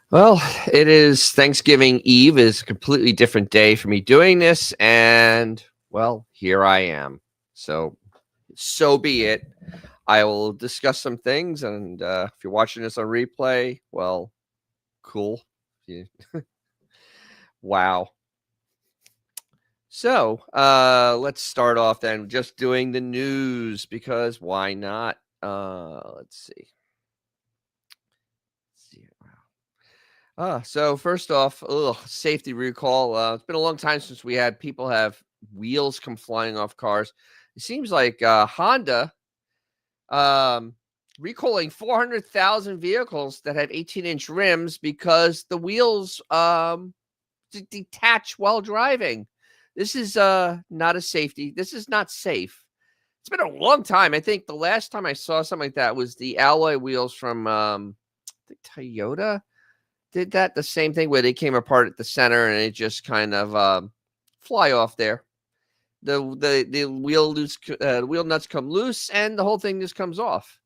Well, it is Thanksgiving Eve is a completely different day for me doing this, and well, here I am. So be it. I will discuss some things, and if you're watching this on replay, well, cool. Yeah. Wow. Let's start off then just doing the news because why not? Let's see. So first off, safety recall. It's been a long time since we had people have wheels come flying off cars. It seems like Honda um, recalling 400,000 vehicles that had 18-inch rims because the wheels detach while driving. This is not a safety. This is not safe. It's been a long time. I think the last time I saw something like that was the alloy wheels from I think Toyota did that the same thing where they came apart at the center and it just kind of fly off there. The wheel nuts come loose and the whole thing just comes off.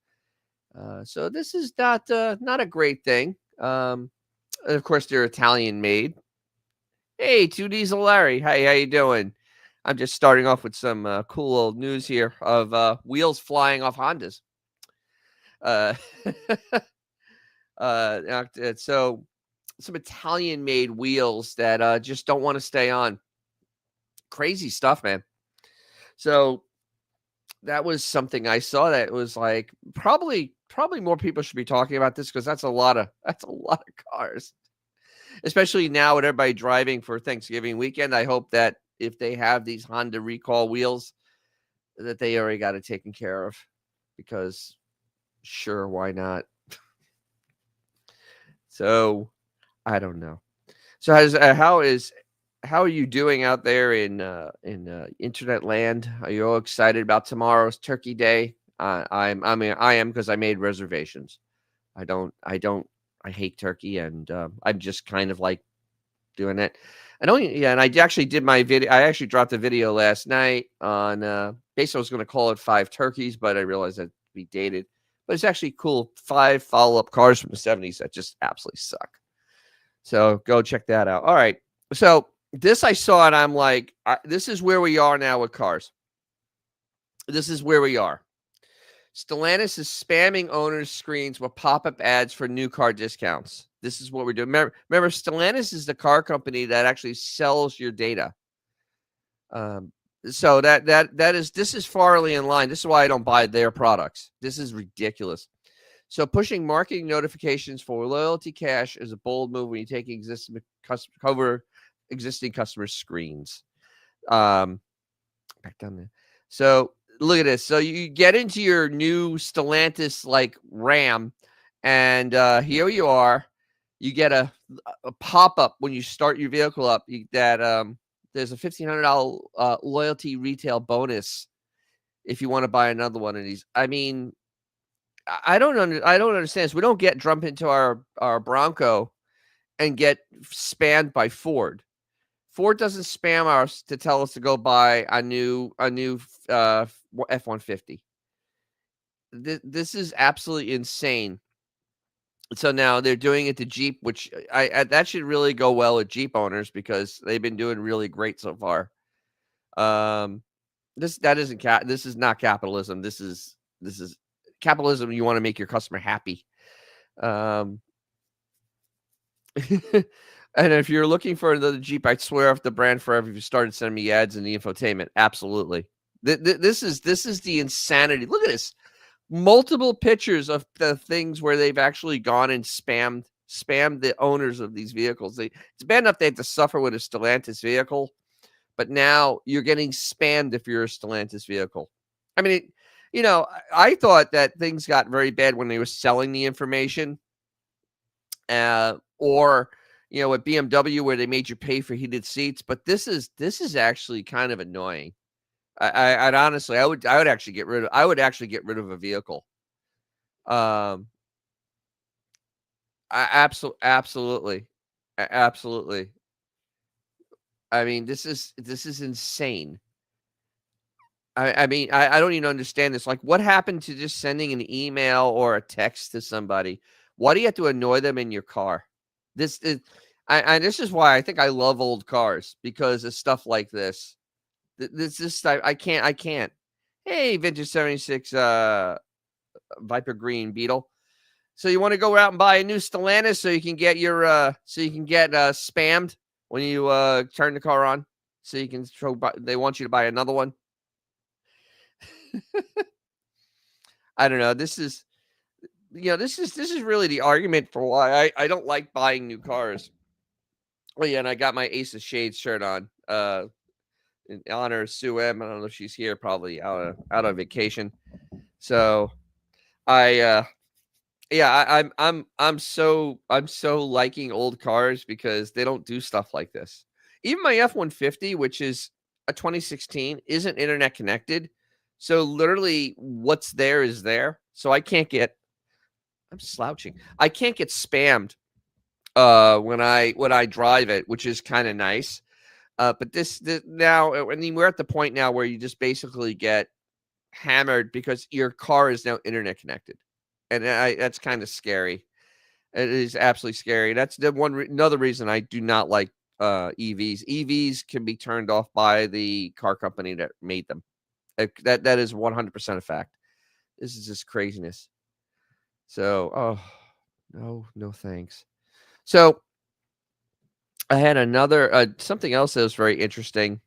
So this is not a great thing. Of course, they're Italian made. Hey, two Diesel Larry, hey, how you doing? I'm just starting off with some cool old news here of wheels flying off Hondas. Uh, so some Italian made wheels that just don't want to stay on. Crazy stuff, man. So that was something I saw that was like probably more people should be talking about this because that's a lot of cars, especially now with everybody driving for Thanksgiving weekend. I hope that if they have these Honda recall wheels, that they already got it taken care of because sure, why not? So I don't know. So how are you doing out there in internet land? Are you all excited about tomorrow's Turkey Day? I am because I made reservations. I hate turkey, and I'm just kind of like doing it. I don't, yeah, and I actually did my video. I actually dropped a video last night on. Basically, I was going to call it five turkeys, but I realized that'd be dated. But it's actually cool. Five follow-up cars from the '70s that just absolutely suck. So go check that out. All right. So this I saw and I'm like, this is where we are now with cars. This is where we are. Stellantis is spamming owners' screens with pop-up ads for new car discounts. This is what we're doing. Remember, Stellantis is the car company that actually sells your data. Um, so this is farly in line. This is why I don't buy their products. This is ridiculous. So pushing marketing notifications for loyalty cash is a bold move when you take cover existing customer screens. Back down there. So look at this. So you get into your new Stellantis like Ram, and here you are. You get a pop up when you start your vehicle up that there's a $1,500 loyalty retail bonus if you want to buy another one of these. I mean, I don't understand. So we don't jump into our Bronco and get spammed by Ford. Ford doesn't spam us to tell us to go buy a new F-150. This is absolutely insane. So now they're doing it to Jeep, which I that should really go well with Jeep owners because they've been doing really great so far. This is not capitalism. This is capitalism. You want to make your customer happy. Um, and if you're looking for another Jeep, I'd swear off the brand forever if you started sending me ads in the infotainment. Absolutely. This is the insanity. Look at this. Multiple pictures of the things where they've actually gone and spammed the owners of these vehicles. It's bad enough they have to suffer with a Stellantis vehicle, but now you're getting spammed if you're a Stellantis vehicle. I mean, I thought that things got very bad when they were selling the information, or at BMW where they made you pay for heated seats. But this is actually kind of annoying. I'd honestly, I would actually get rid of a vehicle. Absolutely. Absolutely. I mean, this is insane. I mean, I don't even understand this. Like, what happened to just sending an email or a text to somebody? Why do you have to annoy them in your car? This is this is why I think I love old cars, because of stuff like this. This I can't. Hey, vintage 76 Viper Green Beetle. So you want to go out and buy a new Stellantis so you can get your spammed when you turn the car on, so you can they want you to buy another one. I don't know. This is really the argument for why I don't like buying new cars. Oh yeah, and I got my Ace of Shades shirt on. In honor of Sue M. I don't know if she's here, probably out on vacation. So I I'm so liking old cars because they don't do stuff like this. Even my F-150, which is a 2016, isn't internet connected. So literally what's there is there. So I'm slouching. I can't get spammed when I drive it, which is kind of nice. But this now, I mean, we're at the point now where you just basically get hammered because your car is now internet connected, and that's kind of scary. It is absolutely scary. That's another reason I do not like EVs. EVs can be turned off by the car company that made them. That is 100% a fact. This is just craziness. So, no thanks. So I had another something else that was very interesting.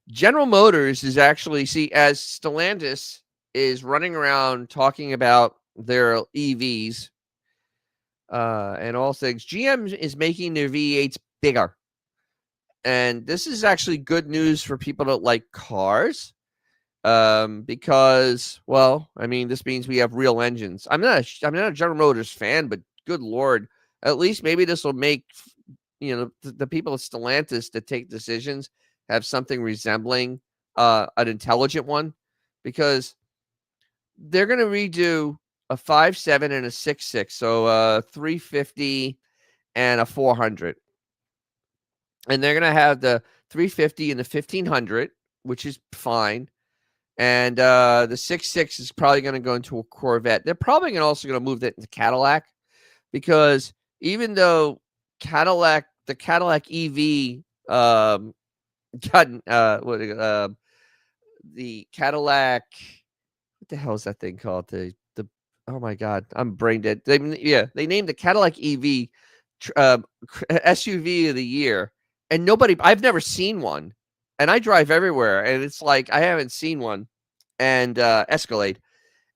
General Motors is actually, as Stellantis is running around talking about their EVs and all things, GM is making their V8s bigger. And this is actually good news for people that like cars, because, well, I mean, this means we have real engines. I'm not a General Motors fan, but good Lord, at least maybe this will make, the people at Stellantis that take decisions have something resembling an intelligent one, because they're going to redo a 5.7 and a 6.6, so a 350 and a 400. And they're going to have the 350 and the 1500, which is fine. And the 6.6 is probably going to go into a Corvette. They're probably also going to move that into Cadillac, because even though the Cadillac EV the Cadillac, what the hell is that thing called? The oh my God, I'm brain dead. They named the Cadillac EV SUV of the year, and I've never seen one, and I drive everywhere, and it's like I haven't seen one, and Escalade,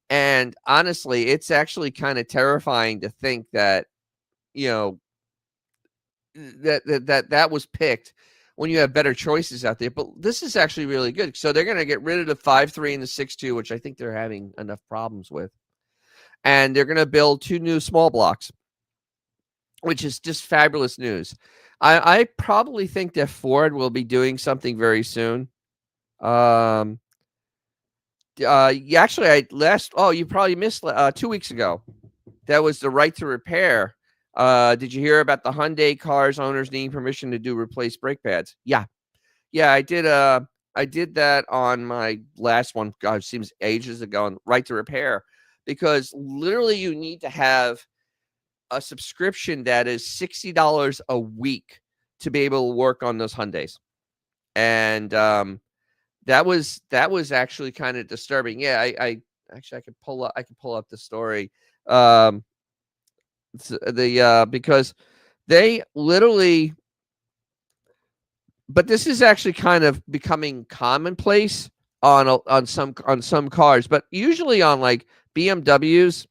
and honestly, it's actually kind of terrifying to think that that was picked when you have better choices out there. But this is actually really good. So they're going to get rid of the 5.3 and the 6.2, which I think they're having enough problems with. And they're going to build 2 new small blocks, which is just fabulous news. I probably think that Ford will be doing something very soon. You probably missed 2 weeks ago. That was the right to repair. Did you hear about the Hyundai cars owners needing permission to replace brake pads? Yeah, I did. I did that on my last one. God, it seems ages ago. On right to repair, because literally you need to have a subscription that is $60 a week to be able to work on those Hyundais, and that was actually kind of disturbing. Yeah, I could pull up the story. Because they literally, but this is actually kind of becoming commonplace on some cars, but usually on like BMWs,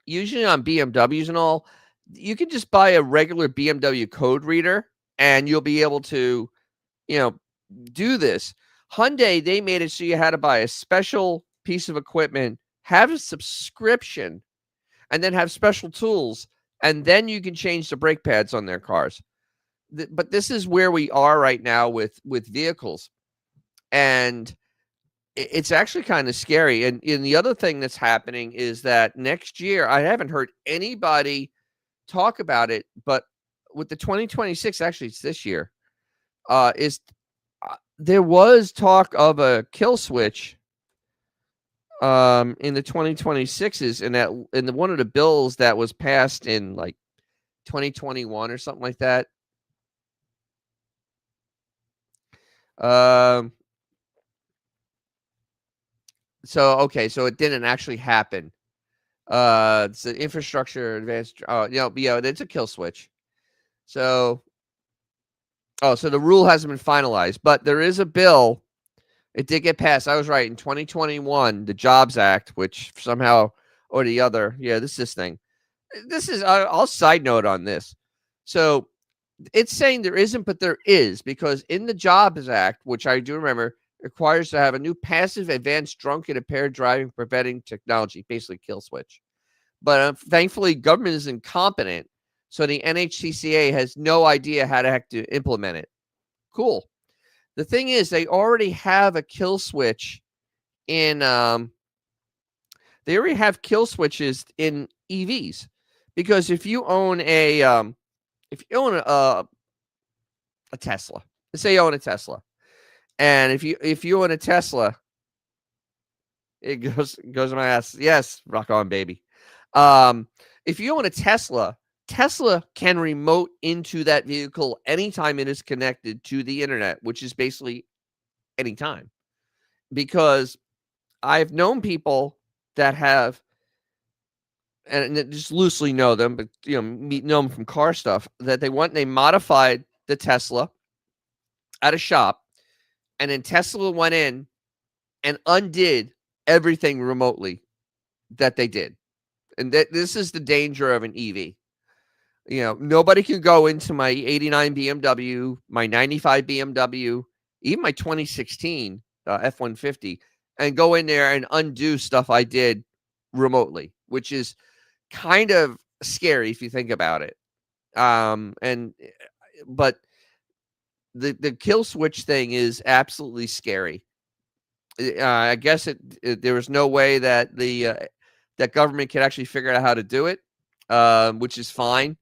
and all, you can just buy a regular BMW code reader and you'll be able to, do this. Hyundai, they made it so you had to buy a special piece of equipment, have a subscription, and then have special tools, and then you can change the brake pads on their cars. But this is where we are right now with vehicles, and it's actually kind of scary. And the other thing that's happening is that next year, I haven't heard anybody talk about it, but with the 2026, actually it's this year, there was talk of a kill switch in the 2026s, in one of the bills that was passed in like 2021 or something like that. Um, so it didn't actually happen. It's an infrastructure advanced. Yeah, it's a kill switch. So, so the rule hasn't been finalized, but there is a bill. It did get passed. I was right. In 2021, the Jobs Act, which somehow or the other, yeah, this thing. This is. I'll side note on this. So it's saying there isn't, but there is, because in the Jobs Act, which I do remember, requires to have a new passive advanced drunk and impaired driving preventing technology, basically kill switch. But thankfully, government is incompetent, so the NHTCA has no idea how to heck to implement it. Cool. The thing is, they already have a kill switch in. They already have kill switches in EVs, because if you own a Tesla, let's say you own a Tesla, and if you own a Tesla, it goes to my ass. Yes, rock on, baby. If you own a Tesla, Tesla can remote into that vehicle anytime it is connected to the internet, which is basically anytime. Because I've known people that have, and just loosely know them, but know them from car stuff, that they modified the Tesla at a shop, and then Tesla went in and undid everything remotely that they did. And this is the danger of an EV. Nobody can go into my 89 BMW, my 95 BMW, even my 2016 F-150, and go in there and undo stuff I did remotely, which is kind of scary if you think about it. But the kill switch thing is absolutely scary. I guess there was no way that that government could actually figure out how to do it, which is fine.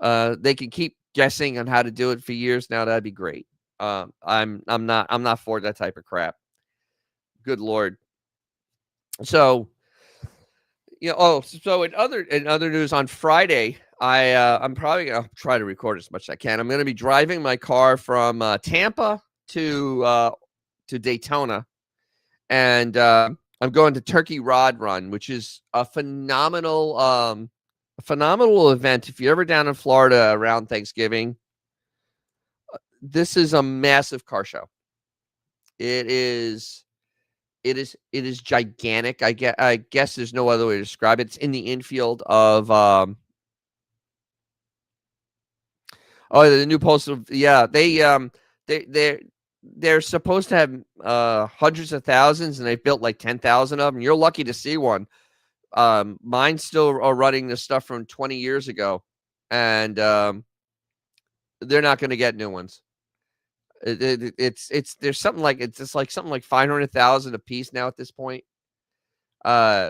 They can keep guessing on how to do it for years now. That'd be great. I'm not for that type of crap. Good Lord. So so in other news, on Friday, I'm probably gonna try to record as much as I can. I'm gonna be driving my car from Tampa to Daytona, and I'm going to Turkey Rod Run, which is a phenomenal event. If you're ever down in Florida around Thanksgiving, this is a massive car show. It is gigantic. I guess there's no other way to describe it. It's in the infield of the new postal. Yeah, they're supposed to have hundreds of thousands, and they've built like 10,000 of them. You're lucky to see one. Mine's still running the stuff from 20 years ago, and they're not going to get new ones. There's something like something like 500,000 a piece now at this point,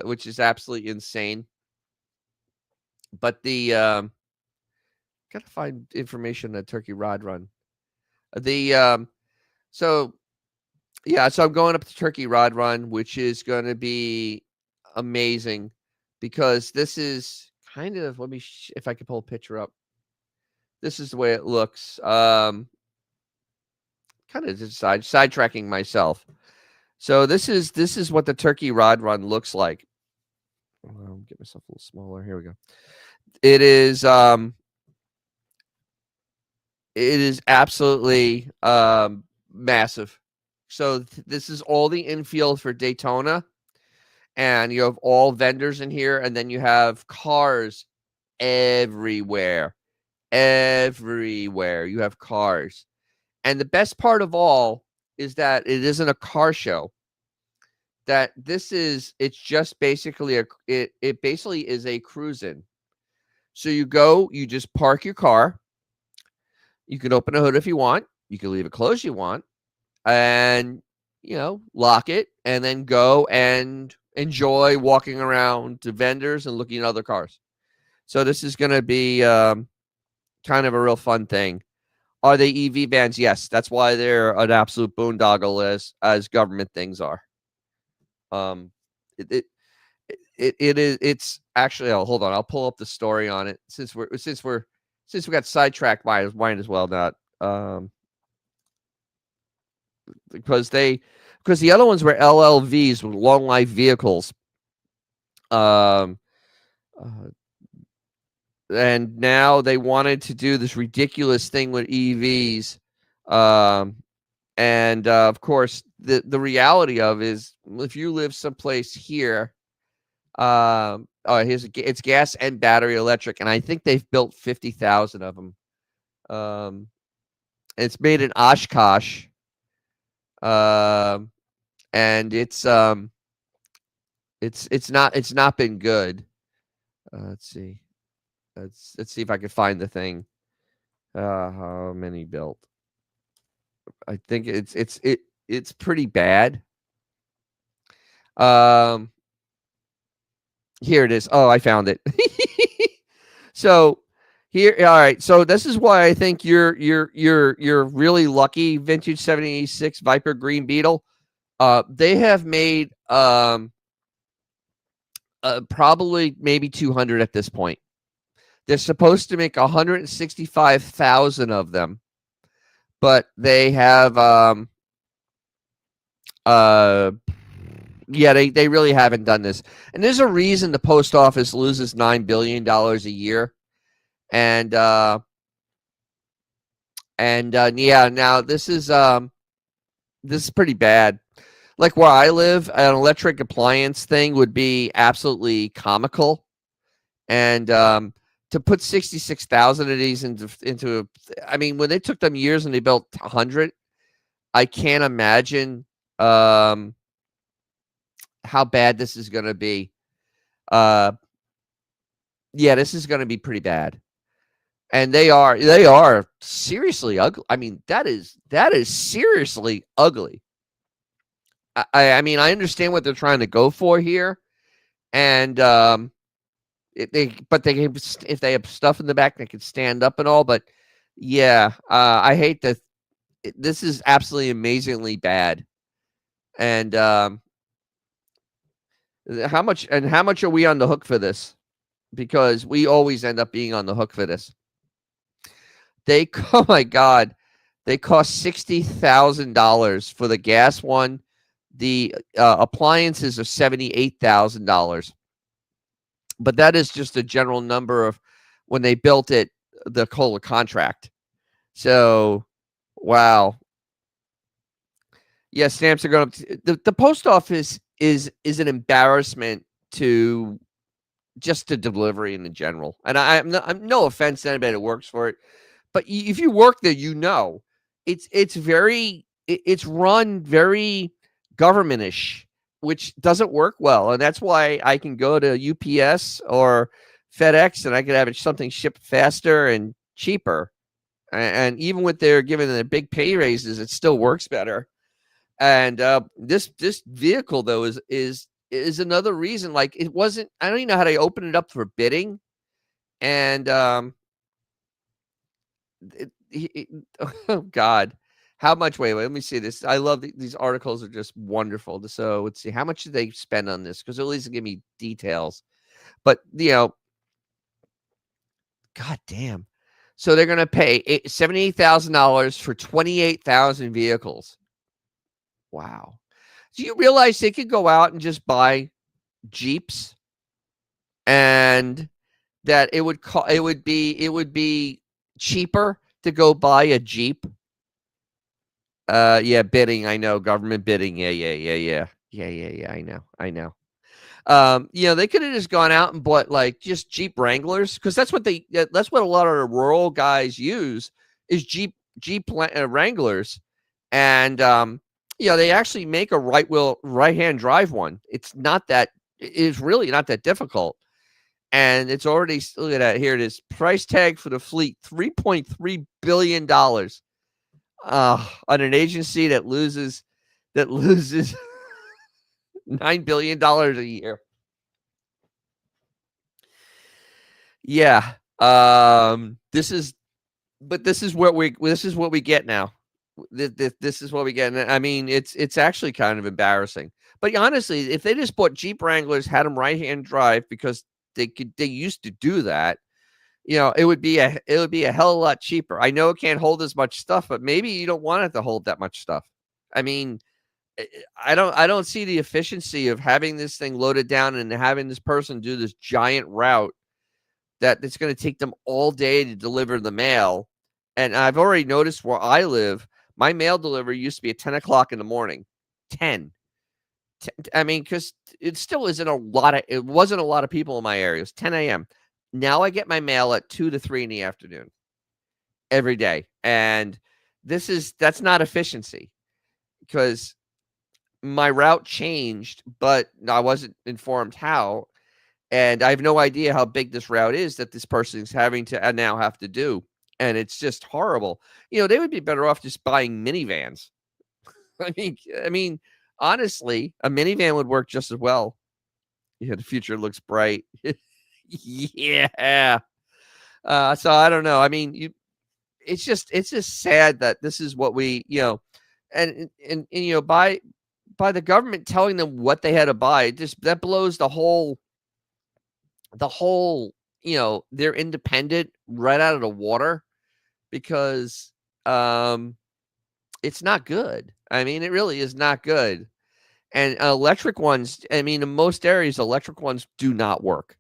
which is absolutely insane. But gotta find information on the Turkey Rod Run. So I'm going up to Turkey Rod Run, which is going to be amazing, because this is kind of, let me if I can pull a picture up. This is the way it looks. Kind of just sidetracking myself. So this is what the Turkey Rod Run looks like. Get myself a little smaller. Here we go. It is absolutely massive. So this is all the infield for Daytona, and you have all vendors in here, and then you have cars everywhere. Everywhere you have cars. And the best part of all is that it isn't a car show. That it's just basically it basically is a cruise-in. So you just park your car. You can open a hood if you want. You can leave it closed if you want. And, lock it, and then go and enjoy walking around to vendors and looking at other cars. So this is going to be kind of a real fun thing. Are they EV vans? Yes. That's why they're an absolute boondoggle as government things are. It's actually, hold on. I'll pull up the story on it since we're Since we got sidetracked, might as well not. Because the other ones were LLVs, with long life vehicles. Um, uh, and now they wanted to do this ridiculous thing with EVs. And of course, the reality of is, if you live someplace here, it's gas and battery electric, and I think they've built 50,000 of them. It's made in Oshkosh, and it's not been good. Let's see. Let's see if I can find the thing. How many built? I think it's pretty bad. Here it is. Oh, I found it. So here, all right. So this is why I think you're really lucky. Vintage 76 Viper Green Beetle. They have made probably maybe 200 at this point. They're supposed to make 165,000 of them, but they have yeah, they really haven't done this. And there's a reason the post office loses $9 billion a year. And yeah, now this is pretty bad. Like where I live, an electric appliance thing would be absolutely comical. And to put 66,000 of these into I mean, when they took them years and they built 100, I can't imagine how bad this is going to be. Yeah, this is going to be pretty bad. And they are seriously ugly. I mean, that is seriously ugly. I mean, I understand what they're trying to go for here, and if they have stuff in the back, they can stand up and all. But yeah, I hate that. This is absolutely amazingly bad. And how much are we on the hook for this? Because we always end up being on the hook for this. Oh my God, they cost $60,000 for the gas one. The appliances are $78,000. But that is just a general number of when they built it, the COLA contract. So, wow. Yeah, stamps are going up. The post office is an embarrassment to just to delivery in the general. And I'm no offense to anybody that works for it, but if you work there, you know, it's run very government-ish, which doesn't work well. And that's why I can go to UPS or FedEx and I can have something shipped faster and cheaper. And even with their giving the big pay raises, it still works better. And this vehicle though is another reason. Like it wasn't. I don't even know how they open it up for bidding. And oh God, how much? Wait, let me see this. I love these articles are just wonderful. So let's see how much did they spend on this, because at least give me details. But God damn. So they're gonna pay $78,000 for 28,000 vehicles. Wow. Do you realize they could go out and just buy Jeeps, and that it would be cheaper to go buy a Jeep? Yeah, bidding. I know, government bidding. Yeah. I know. They could have just gone out and bought like just Jeep Wranglers, because that's what a lot of the rural guys use is Jeep Wranglers, and they actually make a right-hand drive one. It's really not that difficult. And it's already, look at that. Here it is. Price tag for the fleet, $3.3 billion. On an agency that loses $9 billion a year. Yeah. This is what we get now. This is what we get. And I mean, it's actually kind of embarrassing. But honestly, if they just bought Jeep Wranglers, had them right-hand drive, because they used to do that, it would be a hell of a lot cheaper. I know it can't hold as much stuff, but maybe you don't want it to hold that much stuff. I mean, I don't see the efficiency of having this thing loaded down and having this person do this giant route that it's going to take them all day to deliver the mail. And I've already noticed where I live, my mail delivery used to be at 10 o'clock in the morning. 10. I mean, because it still isn't a lot of, it wasn't a lot of people in my area. It was 10 a.m. Now I get my mail at 2 to 3 in the afternoon every day. And that's not efficiency because my route changed, but I wasn't informed how. And I have no idea how big this route is that this person is having to now have to do. And it's just horrible. They would be better off just buying minivans. I mean, honestly, a minivan would work just as well. Yeah, the future looks bright. Yeah. So I don't know. I mean, it's just sad that this is what and by the government telling them what they had to buy, that blows the whole they're independent right out of the water because it's not good. I mean, it really is not good. And electric ones, I mean, in most areas, electric ones do not work.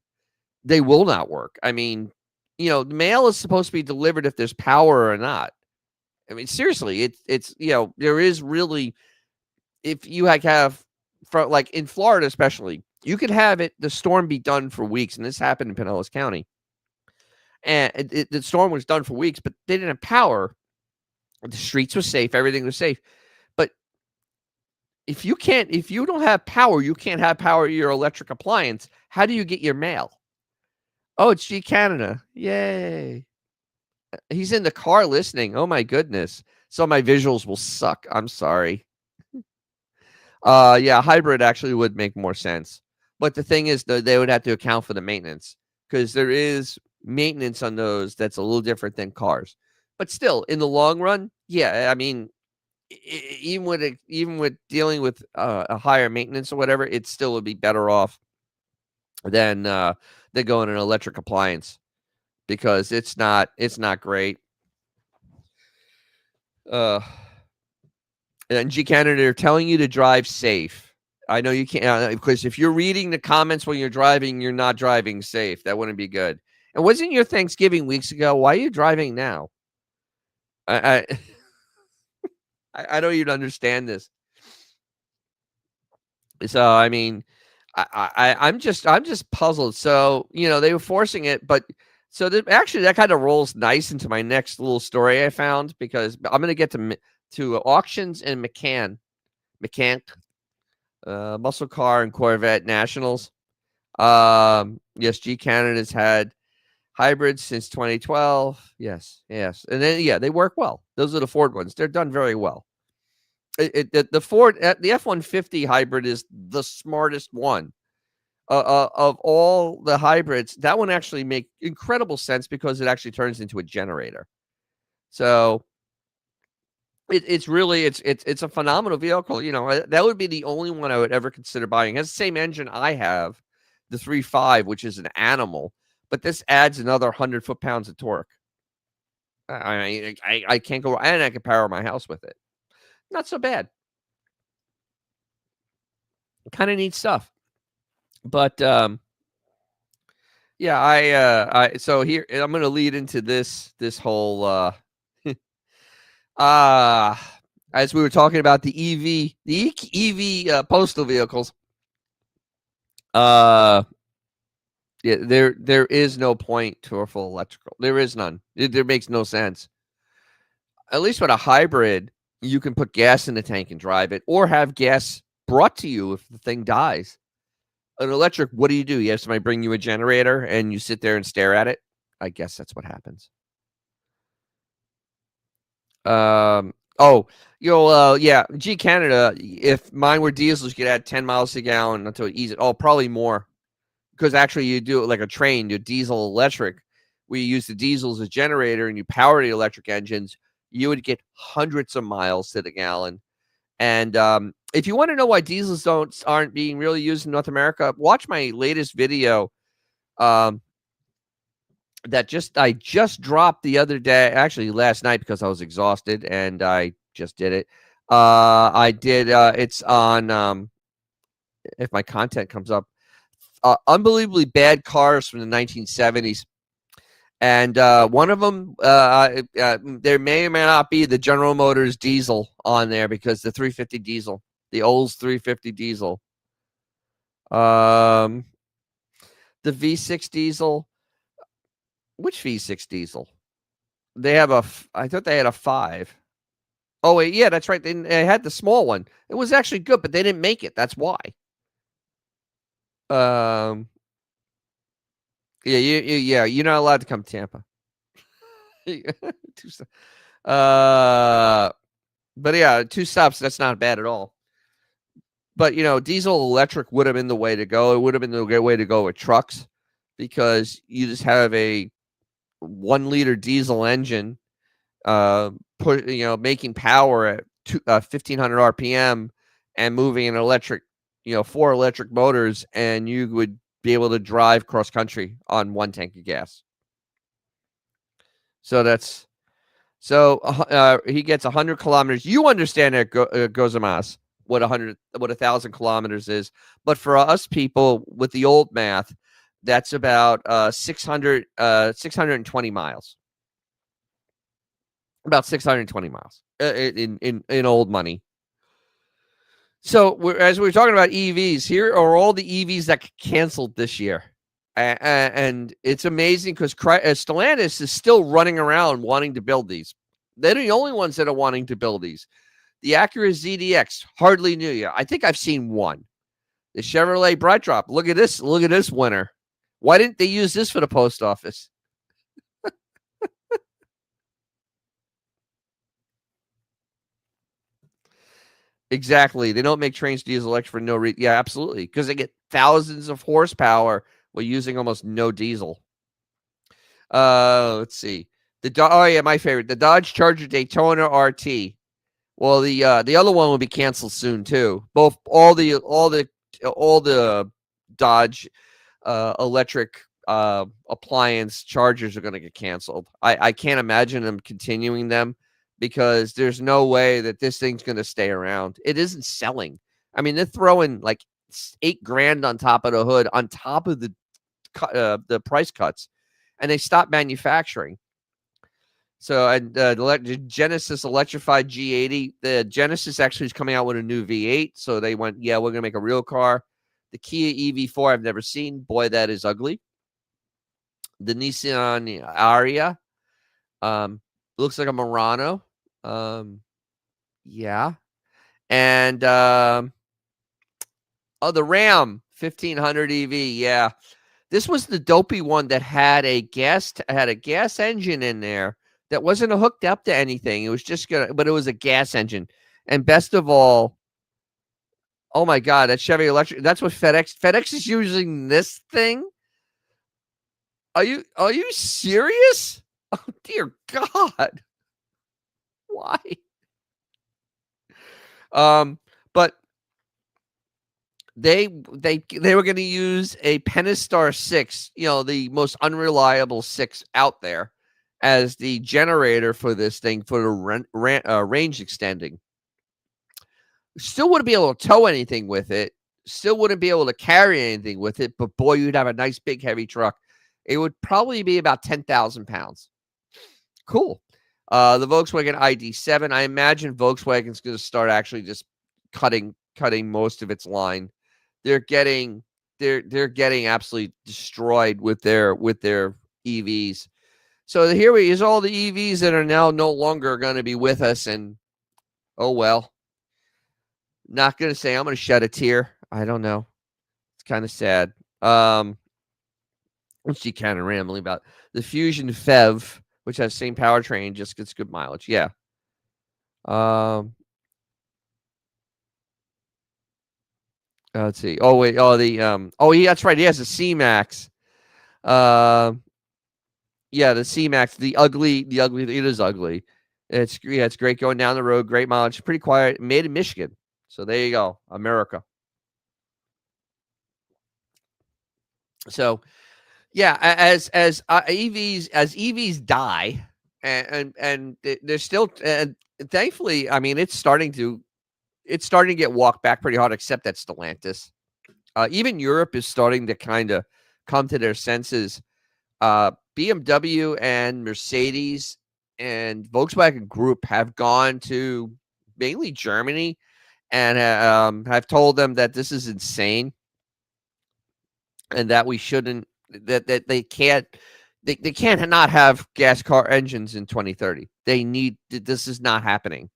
They will not work. I mean, the mail is supposed to be delivered if there's power or not. I mean, seriously, it's there is really, if you have from like in Florida especially, you could have the storm be done for weeks, and this happened in Pinellas County, and the storm was done for weeks, but they didn't have power. The streets were safe, everything was safe, but if you don't have power, you can't have power to your electric appliance. How do you get your mail? Oh, it's G Canada. Yay. He's in the car listening. Oh my goodness. So my visuals will suck. I'm sorry. Yeah, hybrid actually would make more sense. But the thing is, though, they would have to account for the maintenance because there is maintenance on those that's a little different than cars. But still, in the long run, yeah, I mean, even with dealing with a higher maintenance or whatever, it still would be better off than going an electric appliance because it's not great. Uh, and G Canada are telling you to drive safe. I know you can't because if you're reading the comments when you're driving, you're not driving safe. That wouldn't be good. And wasn't your Thanksgiving weeks ago? Why are you driving now? I I don't even understand this. So I mean, I'm just puzzled. So they were forcing it, but so actually that kind of rolls nice into my next little story I found because I'm going to get to auctions and mechanic, muscle car and Corvette nationals. Yes, G Canada's had hybrids since 2012. Yes, and then they work well. Those are the Ford ones. They're done very well. The Ford the F-150 hybrid is the smartest one of all the hybrids. That one actually make incredible sense because it actually turns into a generator. So it's really it's a phenomenal vehicle. That would be the only one I would ever consider buying. It has the same engine I have, the 3.5, which is an animal, but this adds another 100 foot-pounds of torque. I can't go, and I can power my house with it. Not so bad. Kind of neat stuff. But yeah, so here I'm going to lead into this whole as we were talking about the EV postal vehicles. Yeah, there is no point to a full electrical. There is none. There makes no sense. At least with a hybrid, you can put gas in the tank and drive it, or have gas brought to you if the thing dies. An electric, what do? You have somebody bring you a generator and you sit there and stare at it. I guess that's what happens. Oh, yeah, G Canada, if mine were diesels, you could add 10 miles a gallon until it ease it. Oh, probably more. Because actually you do it like a train, you diesel electric. We use the diesel as a generator and you power the electric engines, you would get hundreds of miles to the gallon. And if you want to know why diesels aren't being really used in North America, watch my latest video. that I just dropped the other day, actually last night because I was exhausted and I just did it. I did. It's on. If my content comes up, unbelievably bad cars from the 1970s. And one of them, there may or may not be the General Motors diesel on there because the 350 diesel, the Olds 350 diesel, um, the V6 diesel. Which V6 diesel? They have I thought they had a 5. Oh wait, yeah, that's right. They had the small one. It was actually good, but they didn't make it. That's why. Um, yeah, yeah, you're not allowed to come to Tampa. uh, but yeah, 2 stops. That's not bad at all. But diesel electric would have been the way to go. It would have been the way to go with trucks because you just have a 1-liter diesel engine, making power at 1,500 RPM and moving an electric, 4 electric motors, and you would be able to drive cross country on 1 tank of gas. So he gets 100 kilometers. You understand that, Gozamas, what 1,000 kilometers is, but for us people with the old math, that's about 620 miles. About 620 miles in old money. So as we're talking about EVs, here are all the EVs that canceled this year. And it's amazing because Stellantis is still running around wanting to build these. They're the only ones that are wanting to build these. The Acura ZDX, hardly knew you. I think I've seen one. The Chevrolet Bright Drop. Look at this. Look at this winner. Why didn't they use this for the post office? Exactly. They don't make trains diesel electric for no reason. Yeah, absolutely. Because they get thousands of horsepower while using almost no diesel. Let's see. My favorite, the Dodge Charger Daytona RT. Well, the other one will be canceled soon too. All the Dodge electric appliance chargers are going to get canceled. I can't imagine them continuing them because there's no way that this thing's going to stay around. It isn't selling. I mean, they're throwing like $8,000 on top of the hood, on top of the price cuts, and they stopped manufacturing. So, and the Genesis electrified G80, the Genesis actually is coming out with a new V8. So they went, yeah, we're going to make a real car. The Kia EV4 I've never seen. Boy, that is ugly. The Nissan Aria looks like a Murano. Yeah. And the Ram 1500 EV. Yeah. This was the dopey one that had a gas engine in there that wasn't hooked up to anything. It was just but it was a gas engine. And best of all, oh my God, that Chevy Electric. That's what FedEx is using this thing. Are you serious? Oh dear God. Why? But they were going to use a Pentastar 6, the most unreliable 6 out there, as the generator for this thing for the range extending. Still wouldn't be able to tow anything with it. Still wouldn't be able to carry anything with it. But boy, you'd have a nice big heavy truck. It would probably be about 10,000 pounds. Cool. The Volkswagen ID7. I imagine Volkswagen's going to start actually just cutting most of its line. They're getting absolutely destroyed with their EVs. So here is all the EVs that are now no longer going to be with us, and oh well. Not going to say I'm going to shed a tear. I don't know. It's kind of sad. What's she kind of rambling about? The Fusion FEV, which has same powertrain, just gets good mileage. Yeah. Let's see. Oh wait. Oh yeah, that's right. He has a C-Max. Yeah, the C-Max. The ugly. It is ugly. It's great going down the road. Great mileage. Pretty quiet. Made in Michigan. So there you go, America. So Yeah, EVs die, and they're still, and thankfully, I mean, it's starting to get walked back pretty hard, except at Stellantis. Even Europe is starting to kind of come to their senses. BMW and Mercedes and Volkswagen Group have gone to mainly Germany and have told them that this is insane and that we shouldn't, that they can't not have gas car engines in 2030. This is not happening.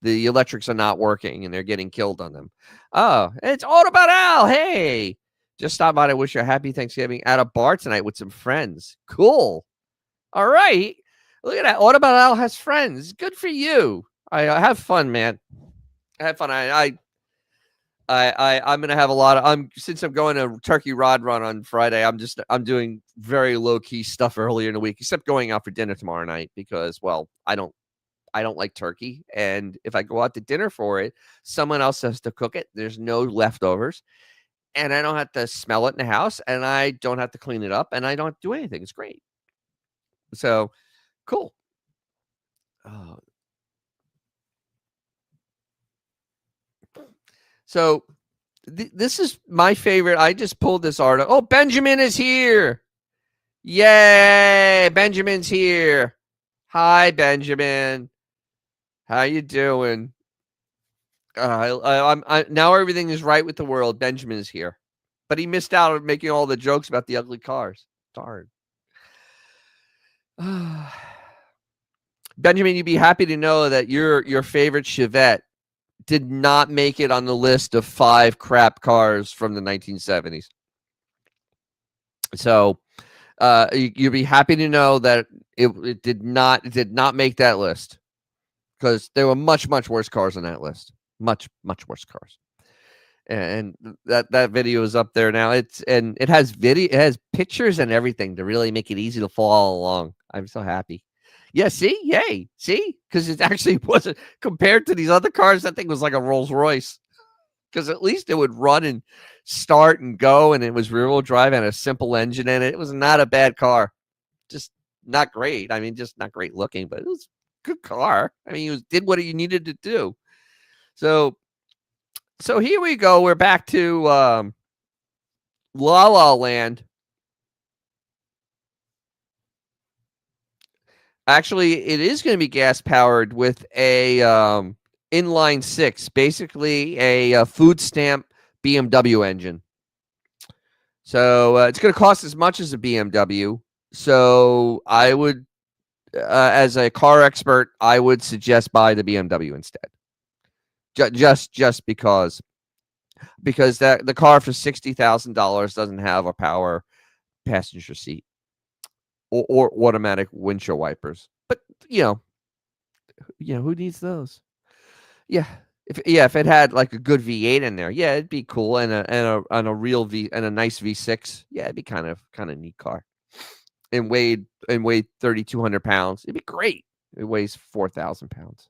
The electrics are not working and they're getting killed on them. Oh, it's all about Al. Hey, just stop by to wish you a happy Thanksgiving at a bar tonight with some friends. Cool. All right. Look at that. What about Al has friends? Good for you. I have fun, man. I have fun. I'm gonna have a lot of. Since I'm going to Turkey Rod Run on Friday. I'm doing very low key stuff earlier in the week, except going out for dinner tomorrow night because, well, I don't like turkey, and if I go out to dinner for it, someone else has to cook it. There's no leftovers, and I don't have to smell it in the house, and I don't have to clean it up, and I don't do anything. It's great. So cool. Oh, so this is my favorite. I just pulled this article. Oh, Benjamin is here. Yay, Benjamin's here. Hi, Benjamin. How you doing? Now everything is right with the world. Benjamin is here, but he missed out on making all the jokes about the ugly cars. Darn. Benjamin, you'd be happy to know that your favorite Chevette did not make it on the list of 5 crap cars from the 1970s. So you'd be happy to know that it did not make that list because there were much worse cars on that list. Much worse cars. And that video is up there now. It has pictures and everything to really make it easy to follow along. I'm so happy. Yeah, see? Yay. See? Because it actually wasn't compared to these other cars, that thing was like a Rolls Royce. Because at least it would run and start and go, and it was rear-wheel drive and a simple engine in it. It was not a bad car. Just not great. I mean, just not great looking, but it was a good car. I mean, it did what you needed to do. So here we go. We're back to La La Land. Actually, it is going to be gas powered with a inline 6, basically a food stamp BMW engine. So it's going to cost as much as a BMW. So I would, as a car expert, I would suggest buy the BMW instead. Just because that the car for $60,000 doesn't have a power passenger seat or automatic windshield wipers. But who needs those? Yeah. If it had like a good V8 in there, yeah, it'd be cool, and a real a nice V6, yeah, it'd be kind of neat car. And weighed 3,200 pounds, it'd be great. It weighs 4,000 pounds.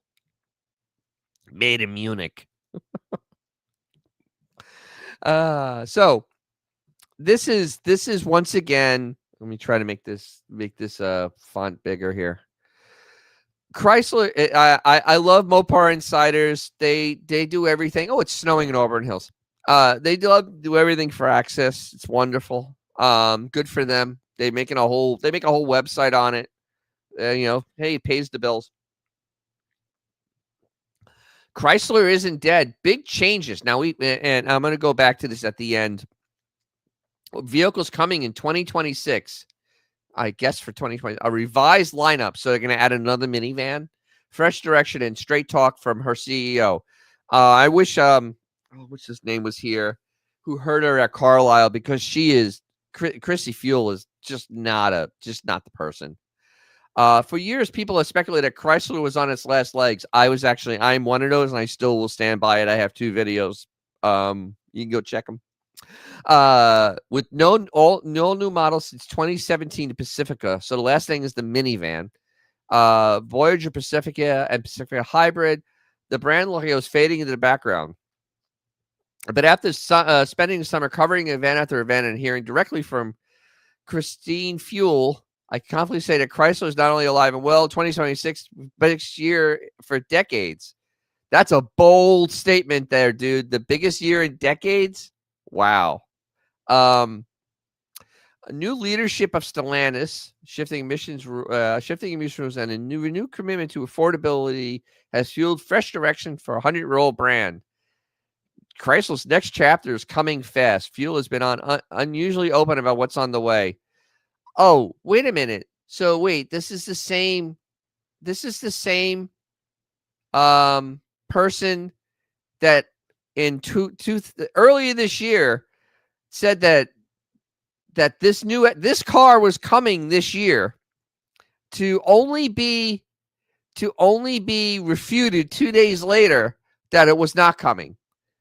Made in Munich. So this is once again. Let me try to make this font bigger here. Chrysler, I love Mopar Insiders. They do everything. Oh, it's snowing in Auburn Hills. They do everything for access. It's wonderful. Good for them. They make a whole website on it. Hey, it pays the bills. Chrysler isn't dead. Big changes. Now and I'm going to go back to this at the end. Vehicles coming in 2026. I guess for 2020, a revised lineup. So they're going to add another minivan, fresh direction, and straight talk from her CEO. I wish what's his name was here, who heard her at Carlisle, because she is Chrissy Fuel is just not the person. For years, people have speculated that Chrysler was on its last legs. I'm one of those, and I still will stand by it. I have 2 videos. You can go check them. With no new models since 2017 to Pacifica. So the last thing is the minivan. Voyager Pacifica and Pacifica Hybrid. The brand logo is fading into the background. But after spending the summer covering event after event and hearing directly from Christine Fuel, I confidently say that Chrysler is not only alive and well, 2026, biggest year for decades. That's a bold statement there, dude. The biggest year in decades? Wow. A new leadership of Stellantis, shifting emissions rules, and a renewed commitment to affordability has fueled fresh direction for a 100-year-old brand. Chrysler's next chapter is coming fast. Fuel has been unusually open about what's on the way. Oh, wait a minute. So wait, this is the same person that earlier this year said that this car was coming this year to only be refuted 2 days later that it was not coming.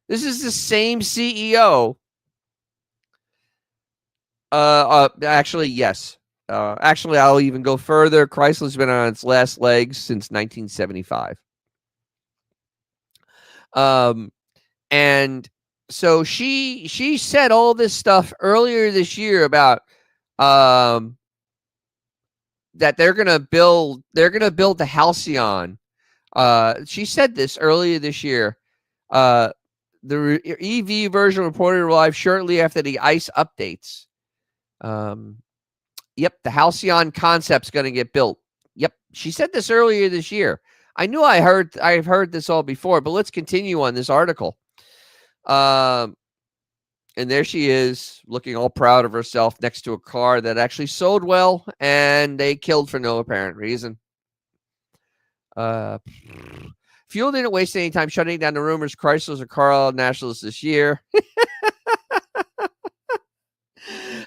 This is the same CEO. Actually, yes. Actually, I'll even go further. Chrysler's been on its last legs since 1975. And so she said all this stuff earlier this year about that they're gonna build the Halcyon. She said this earlier this year. The EV version reported to arrive shortly after the ICE updates. Yep, the Halcyon concept's going to get built. Yep, she said this earlier this year. I knew I've heard this all before, but let's continue on this article. And there she is, looking all proud of herself next to a car that actually sold well, and they killed for no apparent reason. Fuel didn't waste any time shutting down the rumors Chrysler's a car nationalist this year.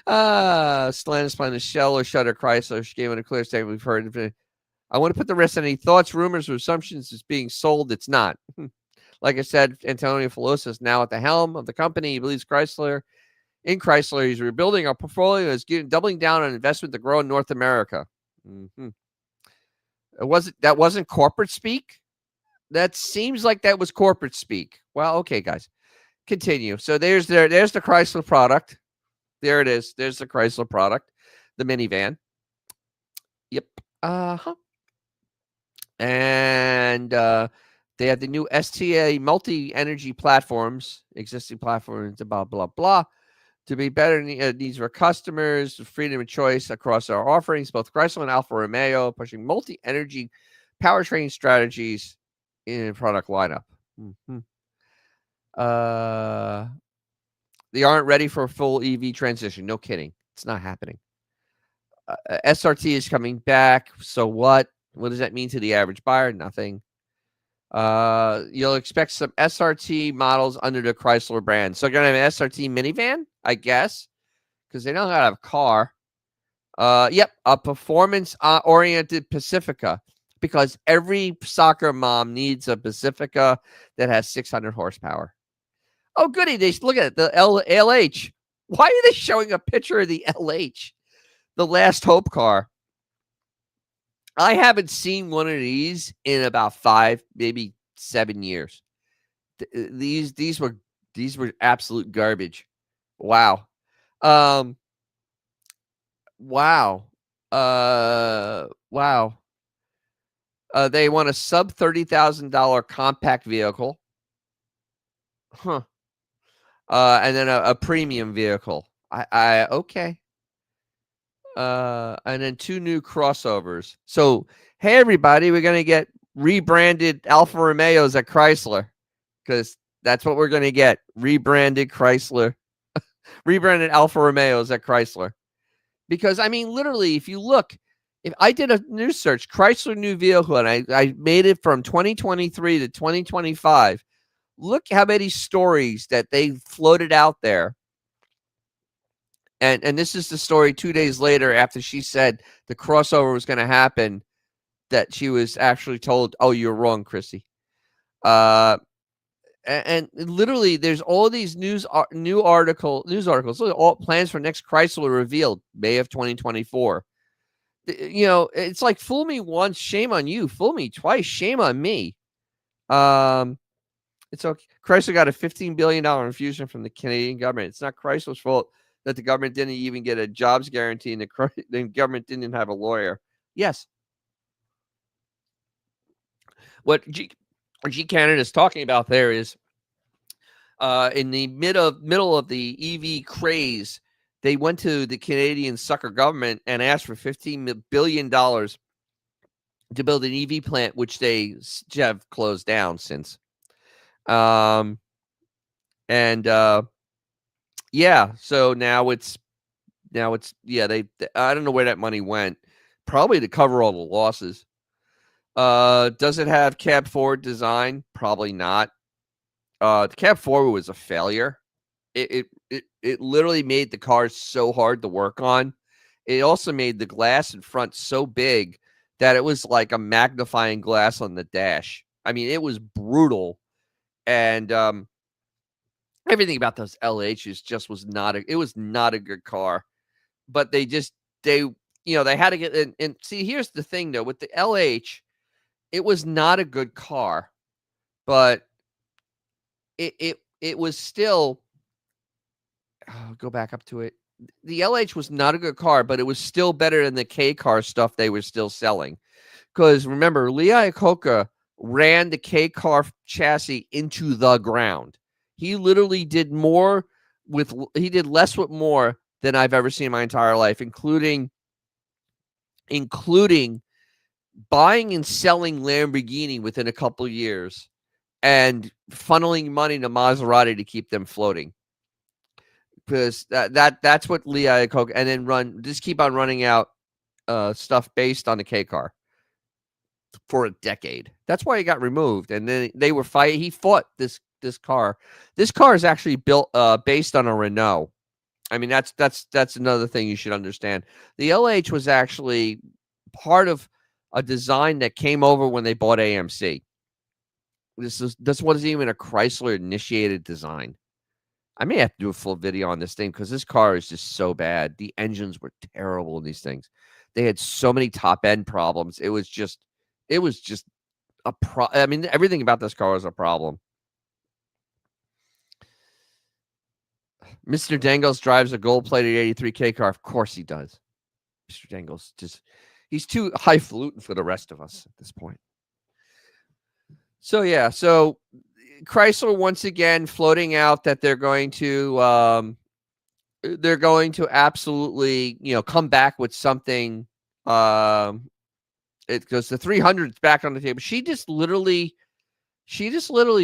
Stellantis plan to sell or shutter Chrysler. She gave it a clear statement. We've heard. I want to put the rest of any thoughts, rumors, or assumptions is being sold. It's not. Like I said, Antonio Filosa is now at the helm of the company. He believes Chrysler. He's rebuilding our portfolio. Is doubling down on investment to grow in North America. Mm-hmm. That wasn't corporate speak. That seems like that was corporate speak. Well, okay, guys, continue. So there's the Chrysler product. There it is. There's the Chrysler product, the minivan. Yep. And they have the new STA multi-energy platforms, existing platforms, blah, blah, blah, to be better needs of our customers, freedom of choice across our offerings, both Chrysler and Alfa Romeo, pushing multi-energy powertrain strategies in product lineup. Mm-hmm. They aren't ready for a full EV transition. No kidding. It's not happening. SRT is coming back. So what? What does that mean to the average buyer? Nothing. You'll expect some SRT models under the Chrysler brand. So you're going to have an SRT minivan, I guess, because they don't have a car. Yep, a performance-oriented Pacifica, because every soccer mom needs a Pacifica that has 600 horsepower. Oh, goody. Look at it, the LH. Why are they showing a picture of the LH, the Last Hope car? I haven't seen one of these in about 5, maybe 7 years. These were absolute garbage. Wow. Wow. Wow. They want a sub $30,000 compact vehicle. Huh. And then a premium vehicle. Okay. And then 2 new crossovers. So, hey, everybody, we're going to get rebranded Alfa Romeos at Chrysler, because that's what we're going to get. Rebranded Chrysler. Rebranded Alfa Romeos at Chrysler. Because, I mean, literally, if you look, if I did a news search, Chrysler new vehicle, and I made it from 2023 to 2025, look how many stories that they floated out there. And this is the story 2 days later after she said the crossover was going to happen, that she was actually told, oh, you're wrong, Chrissy. And literally there's all these news articles. Look, all plans for next Chrysler revealed May of 2024. You know, it's like, fool me once, shame on you. Fool me twice, shame on me. It's okay. Chrysler got a $15 billion infusion from the Canadian government. It's not Chrysler's fault that the government didn't even get a jobs guarantee and the government didn't have a lawyer. Yes. What G Canada is talking about there is in the middle of the EV craze, they went to the Canadian sucker government and asked for $15 billion to build an EV plant, which they have closed down since. Um, and yeah, so they I don't know where that money went. Probably to cover all the losses. Does it have cab forward design? Probably not. The cab forward was a failure. It literally made the car so hard to work on. It also made the glass in front so big that it was like a magnifying glass on the dash. I mean, it was brutal, and everything about those LHs just was not a. It was not a good car, but they had to get in. And see, here's the thing though, with the LH, it was not a good car, but it was still. I'll go back up to it. The LH was not a good car, but it was still better than the K car stuff they were still selling. Because remember, Lee Iacocca ran the K car chassis into the ground. He literally did less with more than I've ever seen in my entire life, including buying and selling Lamborghini within a couple of years and funneling money to Maserati to keep them floating. Because that's what Lee Iacocca, and then keep on running out stuff based on the K car for a decade. That's why he got removed. And then they were fighting. He fought this car. This car is actually built based on a Renault. I mean, that's another thing you should understand. The LH was actually part of a design that came over when they bought AMC. This wasn't even a Chrysler initiated design. I may have to do a full video on this thing because this car is just so bad. The engines were terrible in these things. They had so many top end problems. It was just I mean, everything about this car was a problem. Mr. Dangles drives a gold-plated 83 K car. Of course he does. Mr. Dangles he's too highfalutin for the rest of us at this point. So yeah, Chrysler once again floating out that they're going to absolutely, come back with something. It goes the 300's back on the table. She just literally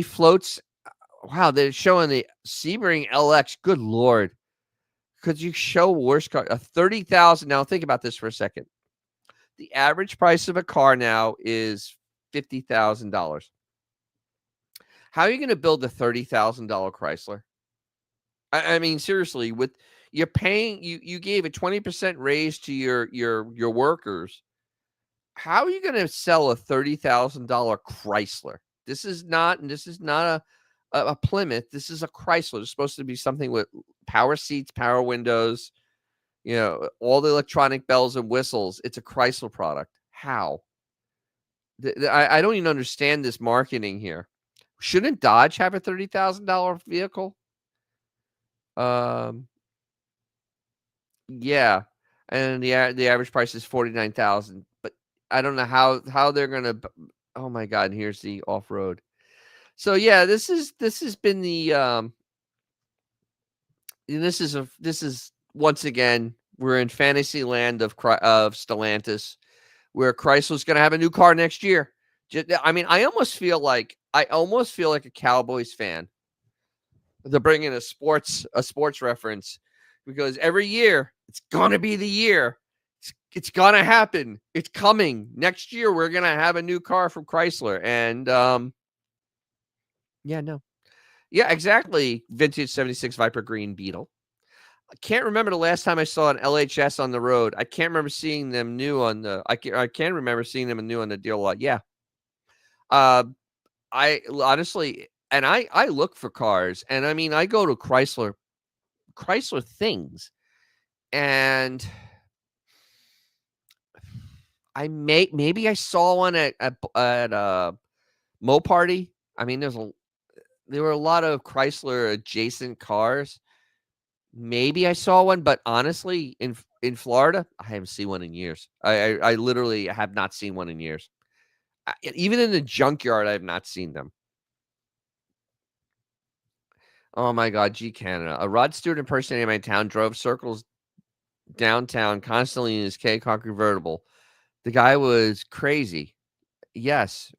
floats. Wow, they're showing the Sebring LX. Good Lord. Could you show worse car? A 30,000. Now think about this for a second. The average price of a car now is $50,000. How are you going to build a $30,000 Chrysler? I mean, seriously, you're paying, you gave a 20% raise to your workers. How are you going to sell a $30,000 Chrysler? This is not a Plymouth. This is a Chrysler. It's supposed to be something with power seats, power windows, all the electronic bells and whistles. It's a Chrysler product. How? I don't even understand this marketing here. Shouldn't Dodge have a $30,000 vehicle? Yeah, and the average price is 49,000. But I don't know how they're gonna. Oh my God! And here's the off road. So yeah, this has been the this is once again we're in fantasy land of Stellantis, where Chrysler's going to have a new car next year. I mean, I almost feel like a Cowboys fan. They're bringing a sports reference because every year it's going to be the year. It's going to happen. It's coming next year. We're going to have a new car from Chrysler, and yeah, exactly. Vintage 76 Viper Green Beetle. I can't remember the last time I saw an LHS on the road. I can't remember seeing them new on the. I can remember seeing them new on the deal lot. Yeah. I honestly, and I look for cars, and I mean, I go to Chrysler things, and maybe I saw one at Mo Party. I mean, there were a lot of Chrysler adjacent cars. Maybe I saw one, but honestly, in Florida, I haven't seen one in years. I literally have not seen one in years. Even in the junkyard, I have not seen them. Oh my God, G Canada. A Rod Stewart impersonator in my town drove circles downtown constantly in his K-Car convertible. The guy was crazy. Yes,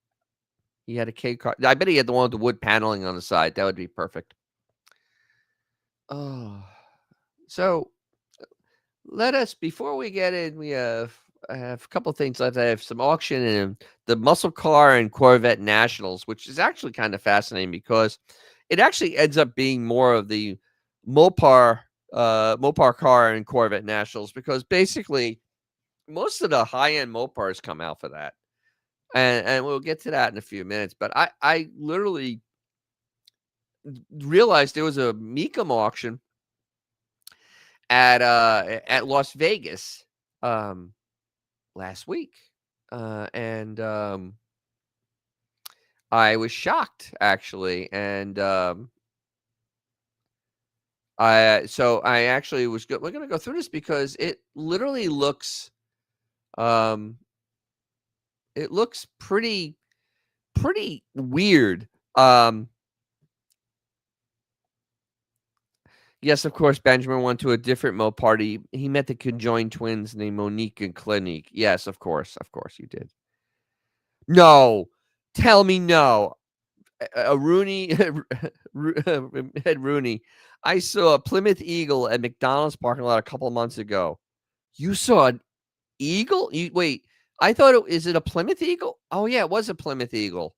he had a K-Car. I bet he had the one with the wood paneling on the side. That would be perfect. Oh, so let us before we get in. I have a couple things left. I have some auction and the muscle car and Corvette Nationals, which is actually kind of fascinating because it actually ends up being more of the Mopar Mopar car and Corvette Nationals because basically most of the high end Mopars come out for that. And we'll get to that in a few minutes. But I literally realized there was a Mecum auction at Las Vegas last week. And I was shocked actually. And I actually we're gonna go through this because um it looks pretty weird. Yes, of course, Benjamin went to a different Mo party. He met the conjoined twins named Monique and Clinique. Yes, of course you did. No, tell me no. A Rooney, Ed Rooney. I saw a Plymouth Eagle at McDonald's parking lot a couple of months ago. You saw an eagle? Wait, I thought is it a Plymouth Eagle? Oh yeah, it was a Plymouth Eagle.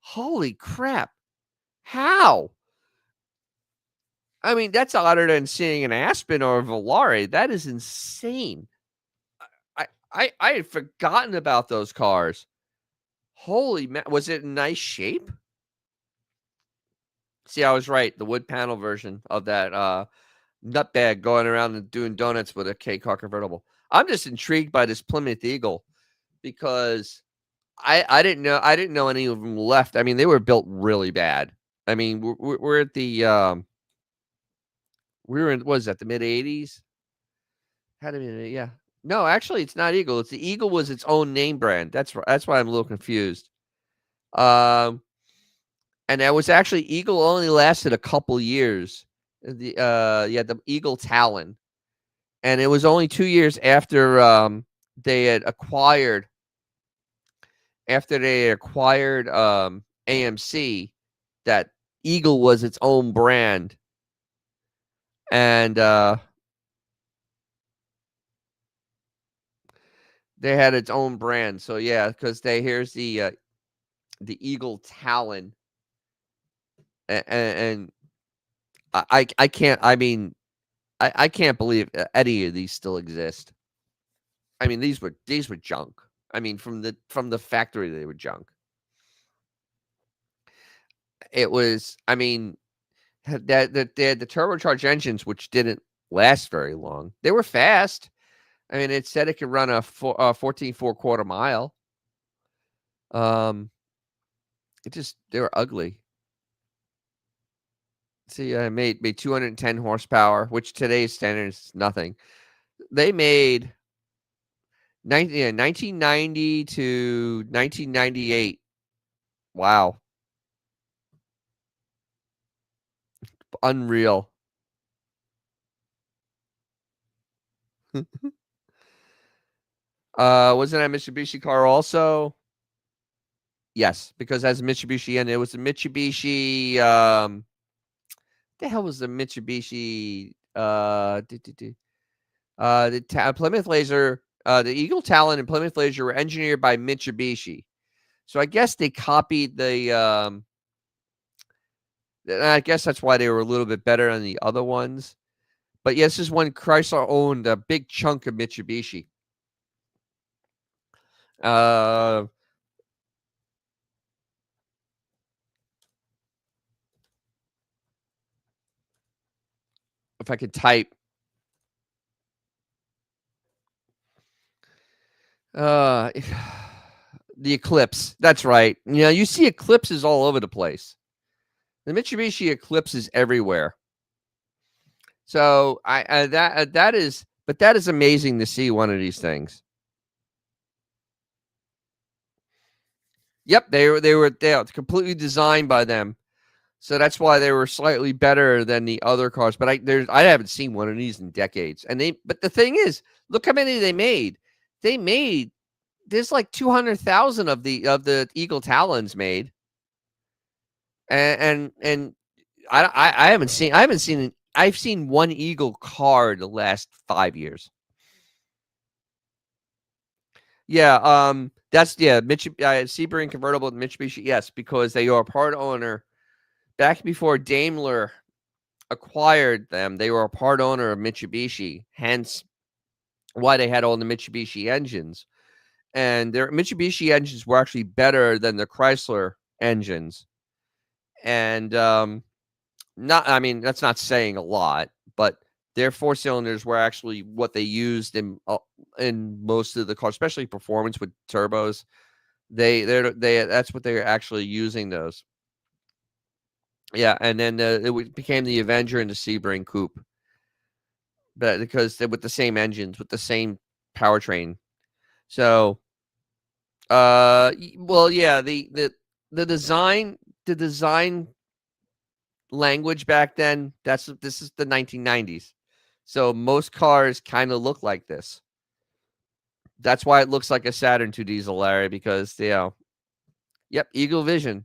Holy crap! How? I mean, that's odder than seeing an Aspen or a Volare. That is insane. I had forgotten about those cars. Holy was it in nice shape? See, I was right. The wood panel version of that nutbag going around and doing donuts with a K-Car convertible. I'm just intrigued by this Plymouth Eagle because I didn't know any of them left. I mean, they were built really bad. I mean, we're at the we were in what is that the mid '80s? Had to be yeah. No, actually, it's not Eagle. It's the Eagle was its own name brand. That's why I'm a little confused. Um, and that was actually Eagle only lasted a couple years. The Eagle Talon, and it was only 2 years they had acquired AMC that Eagle was its own brand, and they had its own brand. So yeah, because here's the Eagle Talon, and I can't. I mean, I can't believe any of these still exist. I mean, these were junk. I mean, from the factory, they were junk. It was. I mean, that they had the turbocharged engines, which didn't last very long. They were fast. I mean, it said it could run a 14.4 quarter mile. They were ugly. See, I made 210 horsepower, which today's standard is nothing. They made 1990 to 1998. Wow. Unreal. Wasn't that a Mitsubishi car also? Yes, because as a Mitsubishi, and it was a Mitsubishi. The hell was the Mitsubishi? Plymouth Laser, the Eagle Talon and Plymouth Laser were engineered by Mitsubishi. So I guess they copied the. I guess that's why they were a little bit better than the other ones. But yes, this is when Chrysler owned a big chunk of Mitsubishi. If I could type. The Eclipse. That's right. You know, you see Eclipses all over the place. The Mitsubishi Eclipse is everywhere. So that is, but that is amazing to see one of these things. Yep, they were completely designed by them. So that's why they were slightly better than the other cars. But I haven't seen one of these in decades. But the thing is, look how many they made. They made there's like 200,000 of the Eagle Talons made, and I haven't seen I've seen one Eagle car the last 5 years. Yeah, Sebring convertible Mitsubishi. Yes, because they are part owner back before Daimler acquired them. They were a part owner of Mitsubishi, hence why they had all the Mitsubishi engines. And their Mitsubishi engines were actually better than the Chrysler engines. And not, I mean, that's not saying a lot, but their four cylinders were actually what they used in most of the cars, especially performance with turbos. They that's what they're actually using those. Yeah, and then became the Avenger and the Sebring Coupe, but because they're with the same engines, with the same powertrain. So, well, yeah, the design language back then. This is the 1990s, so most cars kind of look like this. That's why it looks like a Saturn 2 diesel, Larry, because yep, Eagle Vision.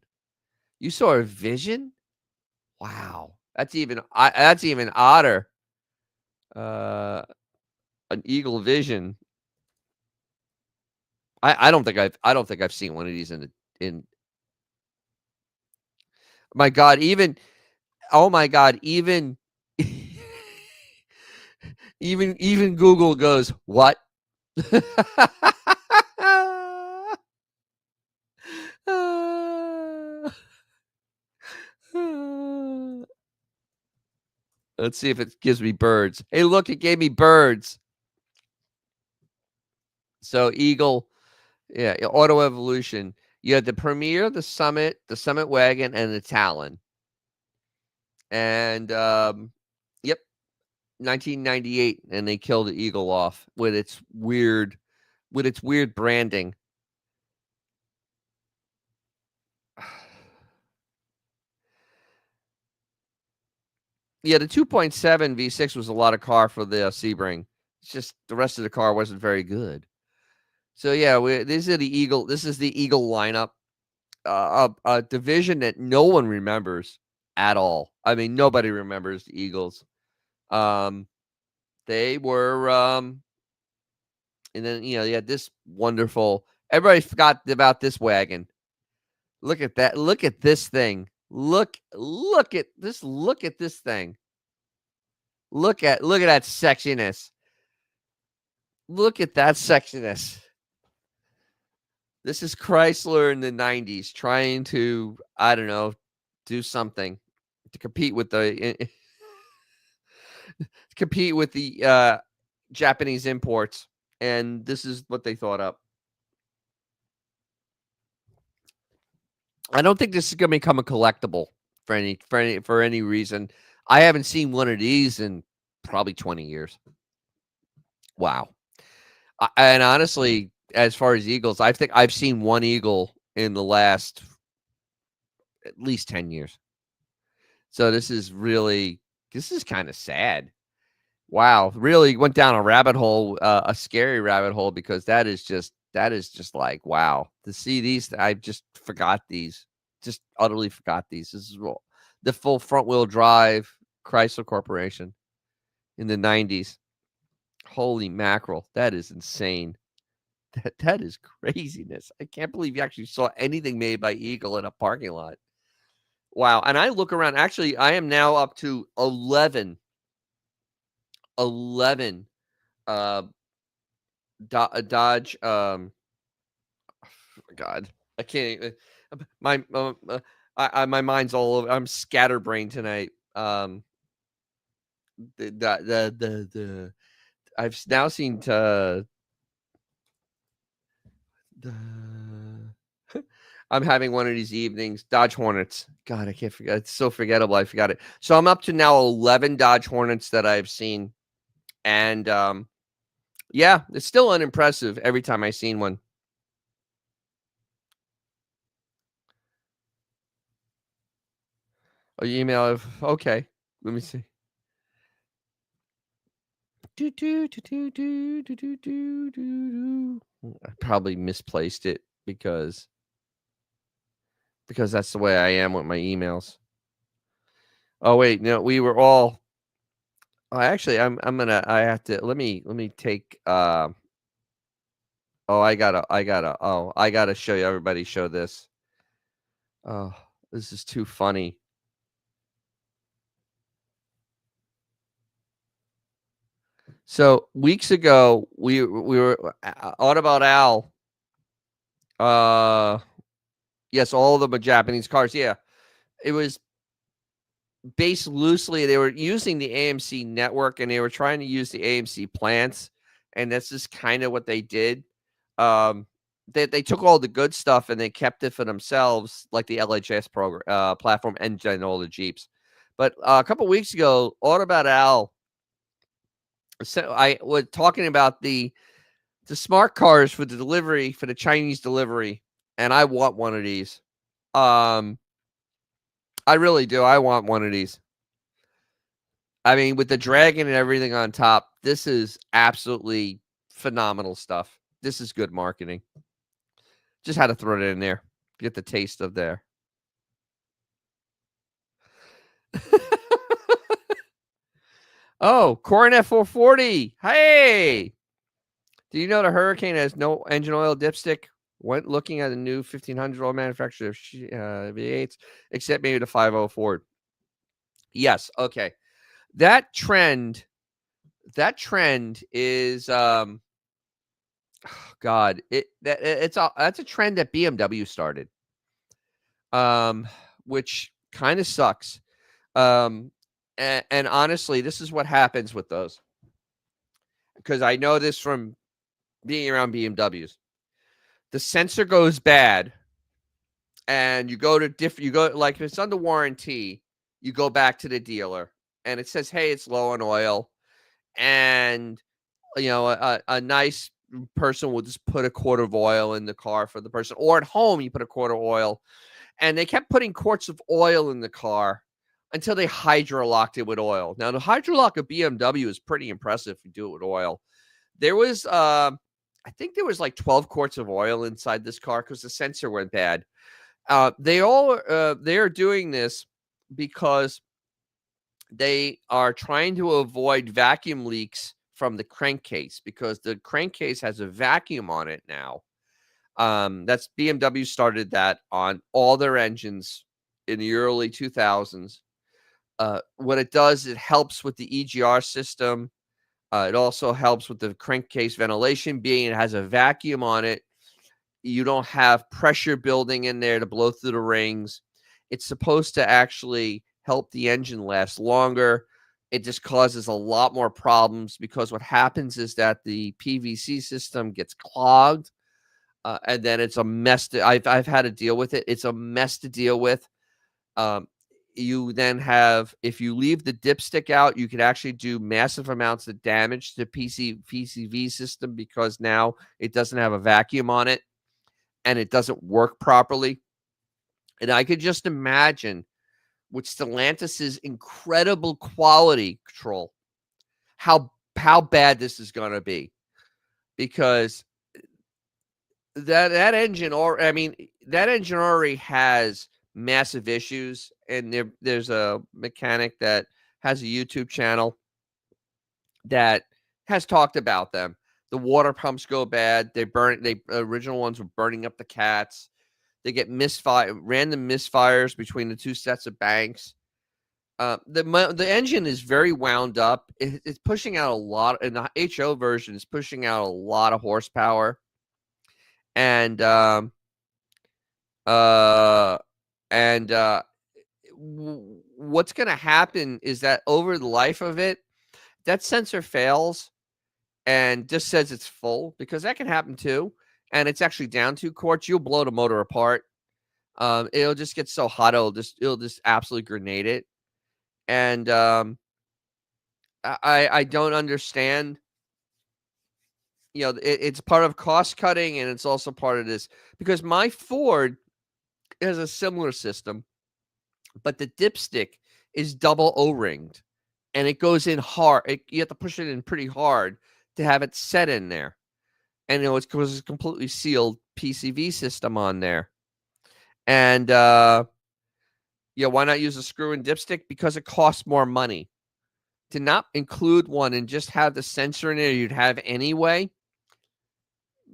You saw a Vision? Wow, that's even odder. Uh, an Eagle Vision. I don't think I've seen one of these in my God, even oh my God, even even Google goes, "What?" Let's see if it gives me birds. Hey, look, it gave me birds. So Eagle, yeah, Auto Evolution. You had the Premier, the Summit Wagon, and the Talon. And yep, 1998, and they killed the Eagle off with its weird branding. Yeah, the 2.7 V6 was a lot of car for the Sebring. It's just the rest of the car wasn't very good. So yeah, these are the Eagle. This is the Eagle lineup, a division that no one remembers at all. I mean, nobody remembers the Eagles. Um, they were, and then you had this wonderful. Everybody forgot about this wagon. Look at that! Look at this thing! Look at this! Look at this thing! Look at that sexiness! Look at that sexiness! This is Chrysler in the 90s trying to, I don't know, do something to compete with the Japanese imports, and this is what they thought up. I don't think this is going to become a collectible for any reason. I haven't seen one of these in probably 20 years. Wow. And honestly, as far as Eagles, I think I've seen one Eagle in the last at least 10 years. So this is kind of sad. Wow, really went down a rabbit hole, a scary rabbit hole, because that is just like, wow. To see these, I just forgot these. Just utterly forgot these. This is the full front wheel drive Chrysler Corporation in the 90s. Holy mackerel, that is insane. That is craziness. I can't believe you actually saw anything made by Eagle in a parking lot. Wow, and I look around, actually, I am now up to 11 uh Dodge, God, I can't even my my mind's all over. I'm scatterbrained tonight. The I've now seen the I'm having one of these evenings. Dodge Hornets. God, I can't forget. It's so forgettable. I forgot it. So I'm up to now 11 Dodge Hornets that I've seen, and yeah, it's still unimpressive every time I seen one. Oh, you email of okay. Let me see. Do, do, do, do, do, do, do, do, do. I probably misplaced it because that's the way I am with my emails. Oh wait, no, we were all. Oh, actually, I'm gonna. I have to. Let me take. Oh, I gotta show you. Everybody, show this. Oh, this is too funny. So weeks ago, we were Autobot Al. Uh, yes, all of them are Japanese cars. Yeah, it was based loosely. They were using the AMC network, and they were trying to use the AMC plants, and that's just kind of what they did. Um, they took all the good stuff and they kept it for themselves, like the LHS program platform and all the Jeeps. But a couple weeks ago, Autobot Al, so I was talking about the smart cars for the delivery for the Chinese delivery, and I want one of these. Um, I really do. I want one of these. I mean, with the dragon and everything on top, this is absolutely phenomenal stuff. This is good marketing. Just had to throw it in there. Get the taste of there. Oh, Coronet 440. Hey, do you know the Hurricane has no engine oil dipstick? Went looking at the new 1500 oil manufacturer of V8s, except maybe the 50 Ford. Yes. Okay. That trend. That trend is God. That's a trend that BMW started. Um, which kind of sucks. And honestly, this is what happens with those because I know this from being around BMWs. The sensor goes bad, and you go to you go like if it's under warranty, you go back to the dealer, and it says, "Hey, it's low on oil," and a nice person will just put a quart of oil in the car for the person, or at home you put a quart of oil, and they kept putting quarts of oil in the car until they hydrolocked it with oil. Now, the hydrolock of BMW is pretty impressive if you do it with oil. There was, I think there was like 12 quarts of oil inside this car because the sensor went bad. They are doing this because they are trying to avoid vacuum leaks from the crankcase because the crankcase has a vacuum on it now. That's BMW started that on all their engines in the early 2000s. What it does, it helps with the EGR system. It also helps with the crankcase ventilation, being it has a vacuum on it. You don't have pressure building in there to blow through the rings. It's supposed to actually help the engine last longer. It just causes a lot more problems because what happens is that the PVC system gets clogged, and then it's a mess. I've had to deal with it. It's a mess to deal with. Um, you then have, if you leave the dipstick out, you can actually do massive amounts of damage to PCV system because now it doesn't have a vacuum on it and it doesn't work properly. And I could just imagine with Stellantis's incredible quality control, how bad this is going to be because that engine, or I mean, that engine already has massive issues, and there's a mechanic that has a YouTube channel that has talked about them. The water pumps go bad. They original ones were burning up the cats. They get random misfires between the two sets of banks. The engine is very wound up. It's pushing out a lot, and the HO version is pushing out a lot of horsepower. And uh, and what's going to happen is that over the life of it, that sensor fails and just says it's full because that can happen too. And it's actually down 2 quarts. You'll blow the motor apart. It'll just get so hot, it'll just absolutely grenade it. And I don't understand. It's part of cost cutting, and it's also part of this because my Ford has a similar system, but the dipstick is double O-ringed, and it goes in hard. You have to push it in pretty hard to have it set in there. And it's because it's a completely sealed PCV system on there. And why not use a screw-in dipstick? Because it costs more money. To not include one and just have the sensor in there you'd have anyway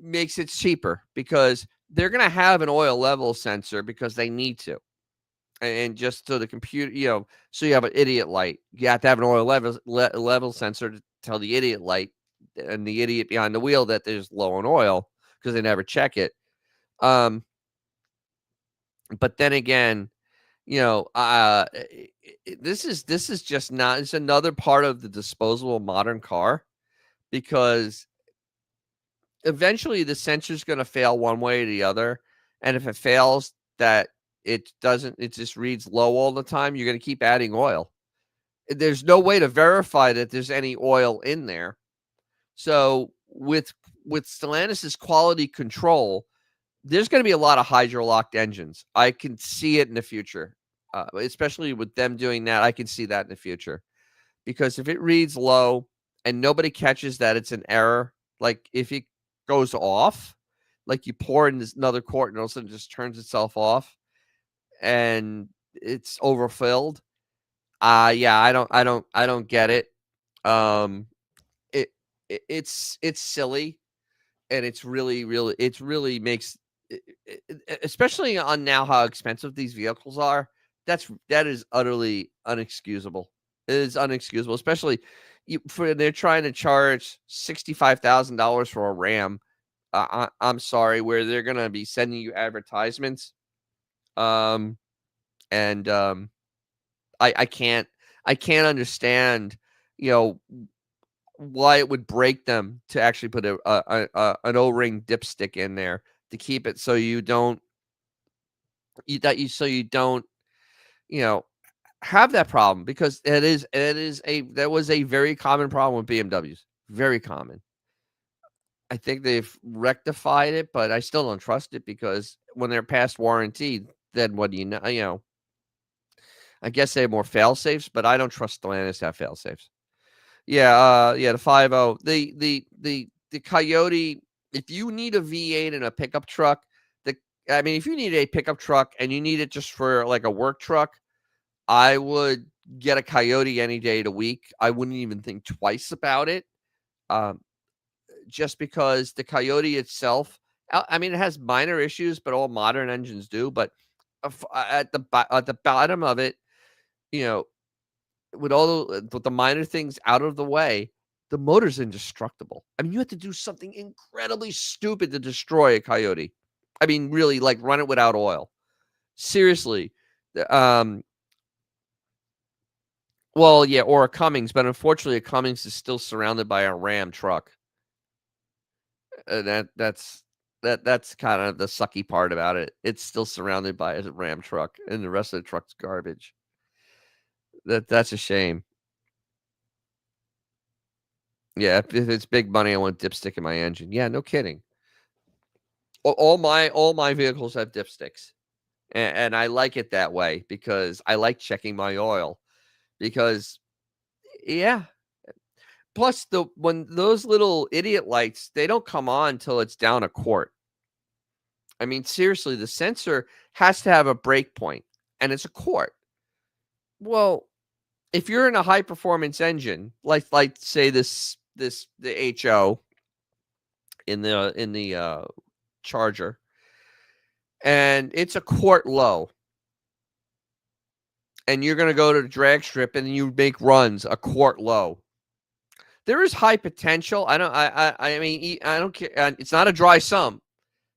makes it cheaper because they're going to have an oil level sensor because they need to. And just so the computer, so you have an idiot light. You have to have an oil level sensor to tell the idiot light and the idiot behind the wheel that there's low on oil because they never check it. But then again, this is just not. It's another part of the disposable modern car because eventually the sensor's going to fail one way or the other, and if it fails, that it just reads low all the time. You're going to keep adding oil. There's no way to verify that there's any oil in there. So with Stellantis's quality control, there's going to be a lot of hydro-locked engines. I can see it in the future, especially with them doing that. I can see that in the future because if it reads low and nobody catches that it's an error, like if it goes off, like you pour in another quart and all of a sudden it just turns itself off and it's overfilled. I don't get it. It's silly, and it's really makes, especially on now how expensive these vehicles are. That is utterly unexcusable. It is unexcusable, especially they're trying to charge $65,000 for a Ram. I'm sorry, where they're gonna be sending you advertisements. And I can't understand, why it would break them to actually put an O-ring dipstick in there to keep it so you don't you know have that problem because that was a very common problem with BMWs. Very common. I think they've rectified it, but I still don't trust it because when they're past warranty, then what do you know? I guess they have more fail safes, but I don't trust Stellantis to have fail safes. Yeah, the 5.0, the Coyote. If you need a V8 and a pickup truck, if you need a pickup truck and you need it just for like a work truck, I would get a Coyote any day of the week. I wouldn't even think twice about it, just because the Coyote itself, it has minor issues, but all modern engines do. But at the bottom of it, with the minor things out of the way, the motor's indestructible. You have to do something incredibly stupid to destroy a Coyote. Really, like run it without oil. Seriously. Well, yeah, or a Cummins, but unfortunately, a Cummins is still surrounded by a Ram truck. That's kind of the sucky part about it. It's still surrounded by a Ram truck, and the rest of the truck's garbage. That's a shame. Yeah, if it's big money, I want dipstick in my engine. Yeah, no kidding. All my vehicles have dipsticks, and I like it that way because I like checking my oil. Because, yeah. Plus, when those little idiot lights, they don't come on till it's down a quart. Seriously, the sensor has to have a break point, and it's a quart. Well, if you're in a high performance engine, like say the HO in the Charger, and it's a quart low, and you're going to go to the drag strip and you make runs a quart low, there is high potential. I don't care. It's not a dry sump.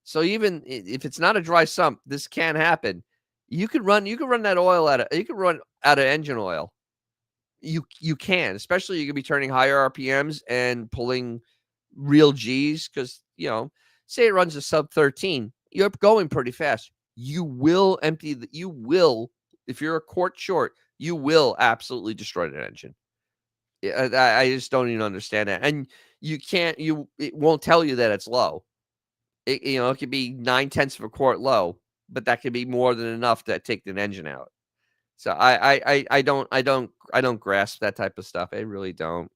So even if it's not a dry sump, this can happen. You could run that oil you could run out of engine oil. You can, especially you could be turning higher RPMs and pulling real Gs because, say it runs a sub 13, you're going pretty fast. you will empty the you will, if you're a quart short, you will absolutely destroy that engine. Yeah, I just don't even understand that, and you can't you it won't tell you that it's low. It could be 9/10 of a quart low, but that could be more than enough to take the engine out. So I don't grasp that type of stuff. I really don't.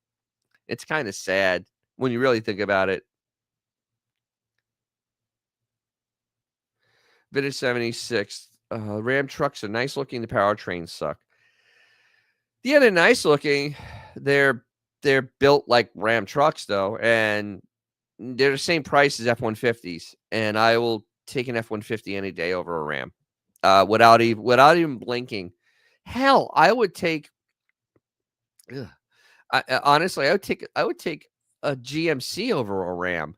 It's kinda sad when you really think about it. Vintage 76, Ram trucks are nice looking, the powertrains suck. Yeah, they're nice looking. They're they're built like Ram trucks though, and they're the same price as F-150s, and I will take an F-150 any day over a Ram, without even blinking. Hell, I would take ugh, honestly, I would take a GMC over a Ram.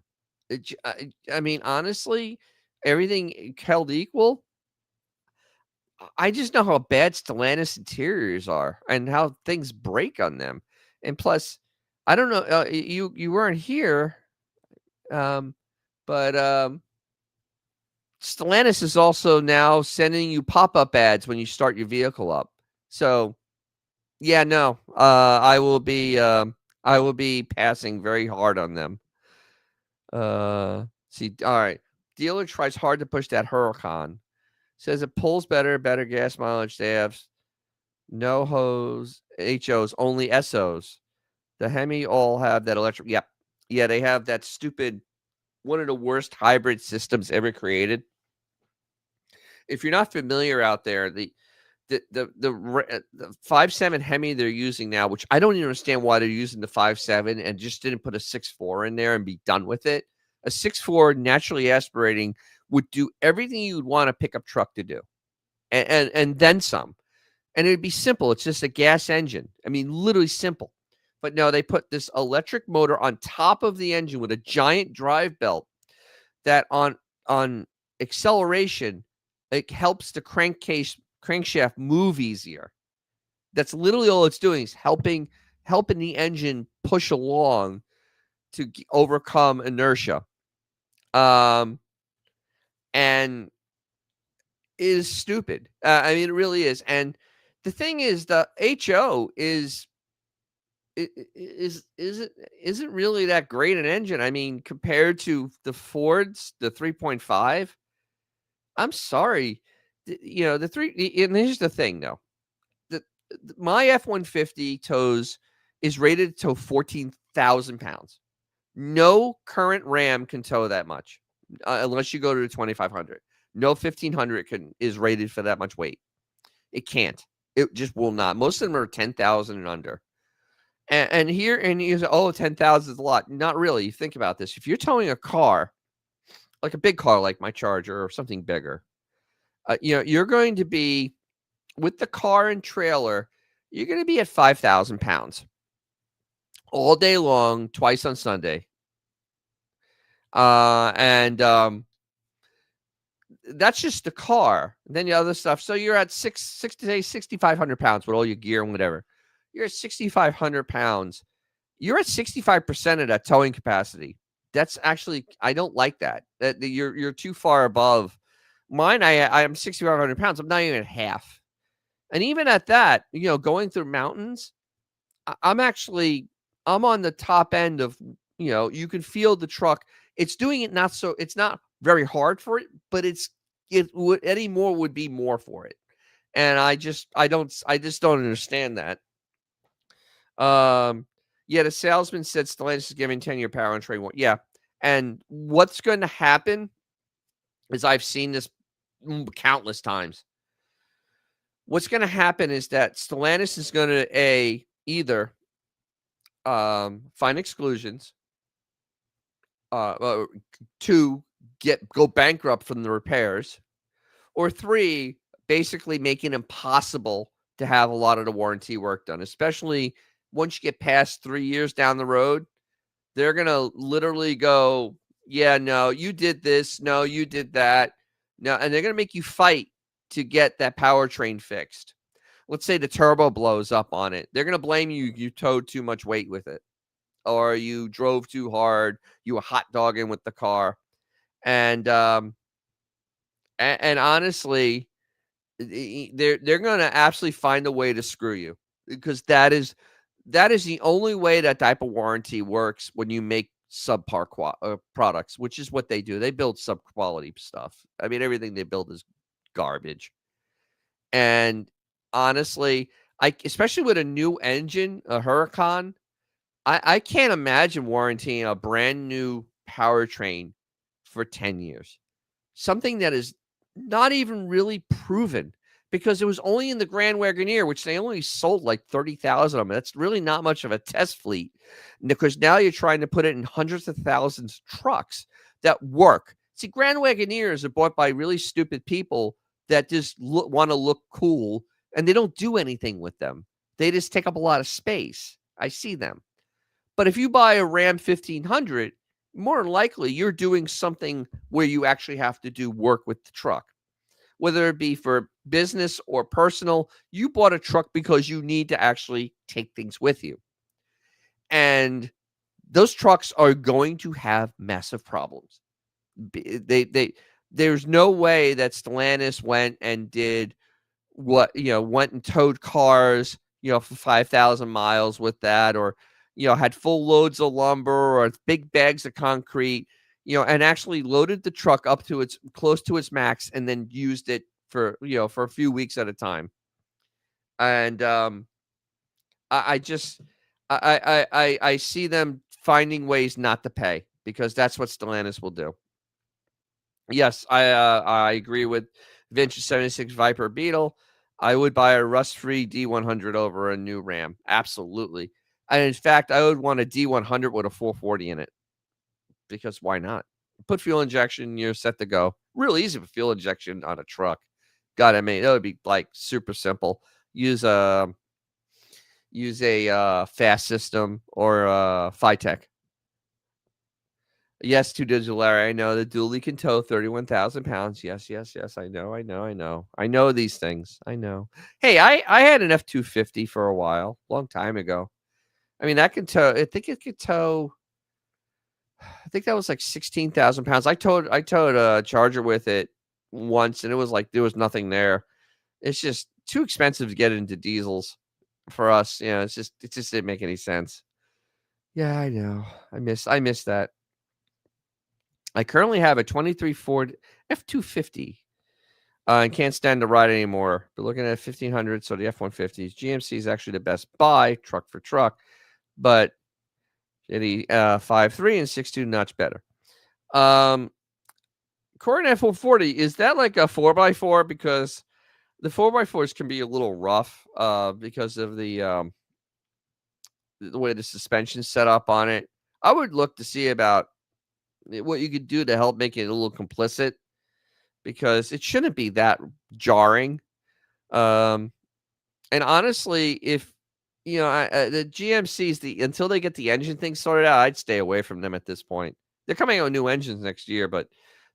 I mean, honestly, everything held equal, I just know how bad Stellantis interiors are and how things break on them. And plus, I don't know, you weren't here, um, but, Stellantis is also now sending you pop-up ads when you start your vehicle up. So, yeah, no, I will be passing very hard on them. See, alright. Dealer tries hard to push that Huracan. Says it pulls better gas mileage. They have no hose, HOs, only SOs. The Hemi all have that electric. Yep. Yeah, they have that stupid, one of the worst hybrid systems ever created. If you're not familiar out there, the 5.7 Hemi they're using now, which I don't even understand why they're using the 5.7 and just didn't put a 6.4 in there and be done with it. A 6.4 naturally aspirating would do everything you would want a pickup truck to do, and then some. And it'd be simple. It's just a gas engine. I mean, literally simple. But no, they put this electric motor on top of the engine with a giant drive belt that on acceleration, it helps the crankshaft move easier. That's literally all it's doing is helping the engine push along to overcome inertia. Um, and it is stupid. I mean, it really is. And the thing is, the HO isn't really that great an engine. I mean, compared to the Fords, the 3.5, I'm sorry. The three, and here's the thing though. The, my F-150 tows is rated to tow 14,000 pounds. No current Ram can tow that much, unless you go to the 2,500. No 1,500 is rated for that much weight. It can't. It just will not. Most of them are 10,000 and under. And you say, oh, 10,000 is a lot. Not really. You think about this. If you're towing a car, like a big car like my Charger or something bigger, you're going to be, with the car and trailer, you're going to be at 5,000 pounds all day long, twice on Sunday. And that's just the car. Then the other stuff. So you're at 6,500 pounds with all your gear and whatever. You're at 6,500 pounds. You're at 65% of that towing capacity. That's actually, I don't like that. That you're too far above mine. I'm 6,500 pounds. I'm not even at half. And even at that, going through mountains, I'm on the top end of, you can feel the truck. It's doing it it's not very hard for it, but Eddie Moore would be more for it. And I just don't understand that. Yeah, the salesman said Stellantis is giving 10-year power and train. Yeah. And what's going to happen is, I've seen this countless times. What's going to happen is that Stellantis is going to either find exclusions, to go bankrupt from the repairs, or 3, basically make it impossible to have a lot of the warranty work done, especially once you get past 3 years down the road. They're gonna literally go, "Yeah, no, you did this. No, you did that. No," and they're gonna make you fight to get that powertrain fixed. Let's say the turbo blows up on it. They're gonna blame you. You towed too much weight with it, or you drove too hard. You were hot dogging with the car, and And honestly, they're gonna absolutely find a way to screw you because that is the only way that type of warranty works when you make subpar products, which is what they do. They build sub quality stuff. I mean, everything they build is garbage. And honestly, I especially with a new engine, a Huracan, I can't imagine warranting a brand new powertrain for 10 years. Something that is not even really proven because it was only in the Grand Wagoneer, which they only sold like 30,000 of them. That's really not much of a test fleet because now you're trying to put it in hundreds of thousands of trucks that work. See, Grand Wagoneers are bought by really stupid people that just want to look cool and they don't do anything with them. They just take up a lot of space. I see them. But if you buy a Ram 1500, more than likely you're doing something where you actually have to do work with the truck. Whether it be for business or personal, you bought a truck because you need to actually take things with you. And those trucks are going to have massive problems. There's no way that Stellantis went and did went and towed cars, for 5,000 miles with that, or, had full loads of lumber or big bags of concrete, and actually loaded the truck up to its close to its max and then used it for a few weeks at a time. And I just I see them finding ways not to pay because that's what Stellantis will do. Yes, I agree with Vintage 76 Viper Beetle. I would buy a rust-free D100 over a new Ram. Absolutely. And in fact, I would want a D100 with a 440 in it because why not? Put fuel injection, you're set to go. Real easy for fuel injection on a truck. God, I mean, it would be like super simple. Use a fast system or Phytech. Yes, two digital Larry. I know the dually can tow 31,000 pounds. Yes, yes, yes. I know, I know, I know. I know these things. I know. Hey, I had an F-250 for a while, long time ago. I mean, that can tow. I think it could tow. I think that was like 16,000 pounds. I towed a Charger with it once, and it was like there was nothing there. It's just too expensive to get into diesels for us. It just didn't make any sense. Yeah, I know. I miss that. I currently have a 23 Ford F-250 and can't stand to ride anymore. But looking at 1500, so the F-150s. GMC is actually the best buy, truck for truck, but the 5.3 and 6.2 notch better. Corey F-140, is that like a 4x4? Because the 4x4s can be a little rough because of the way the suspension's set up on it. I would look to see about what you could do to help make it a little complicit because it shouldn't be that jarring. Um, and honestly, if the GMC's until they get the engine thing sorted out, I'd stay away from them at this point. They're coming out with new engines next year, but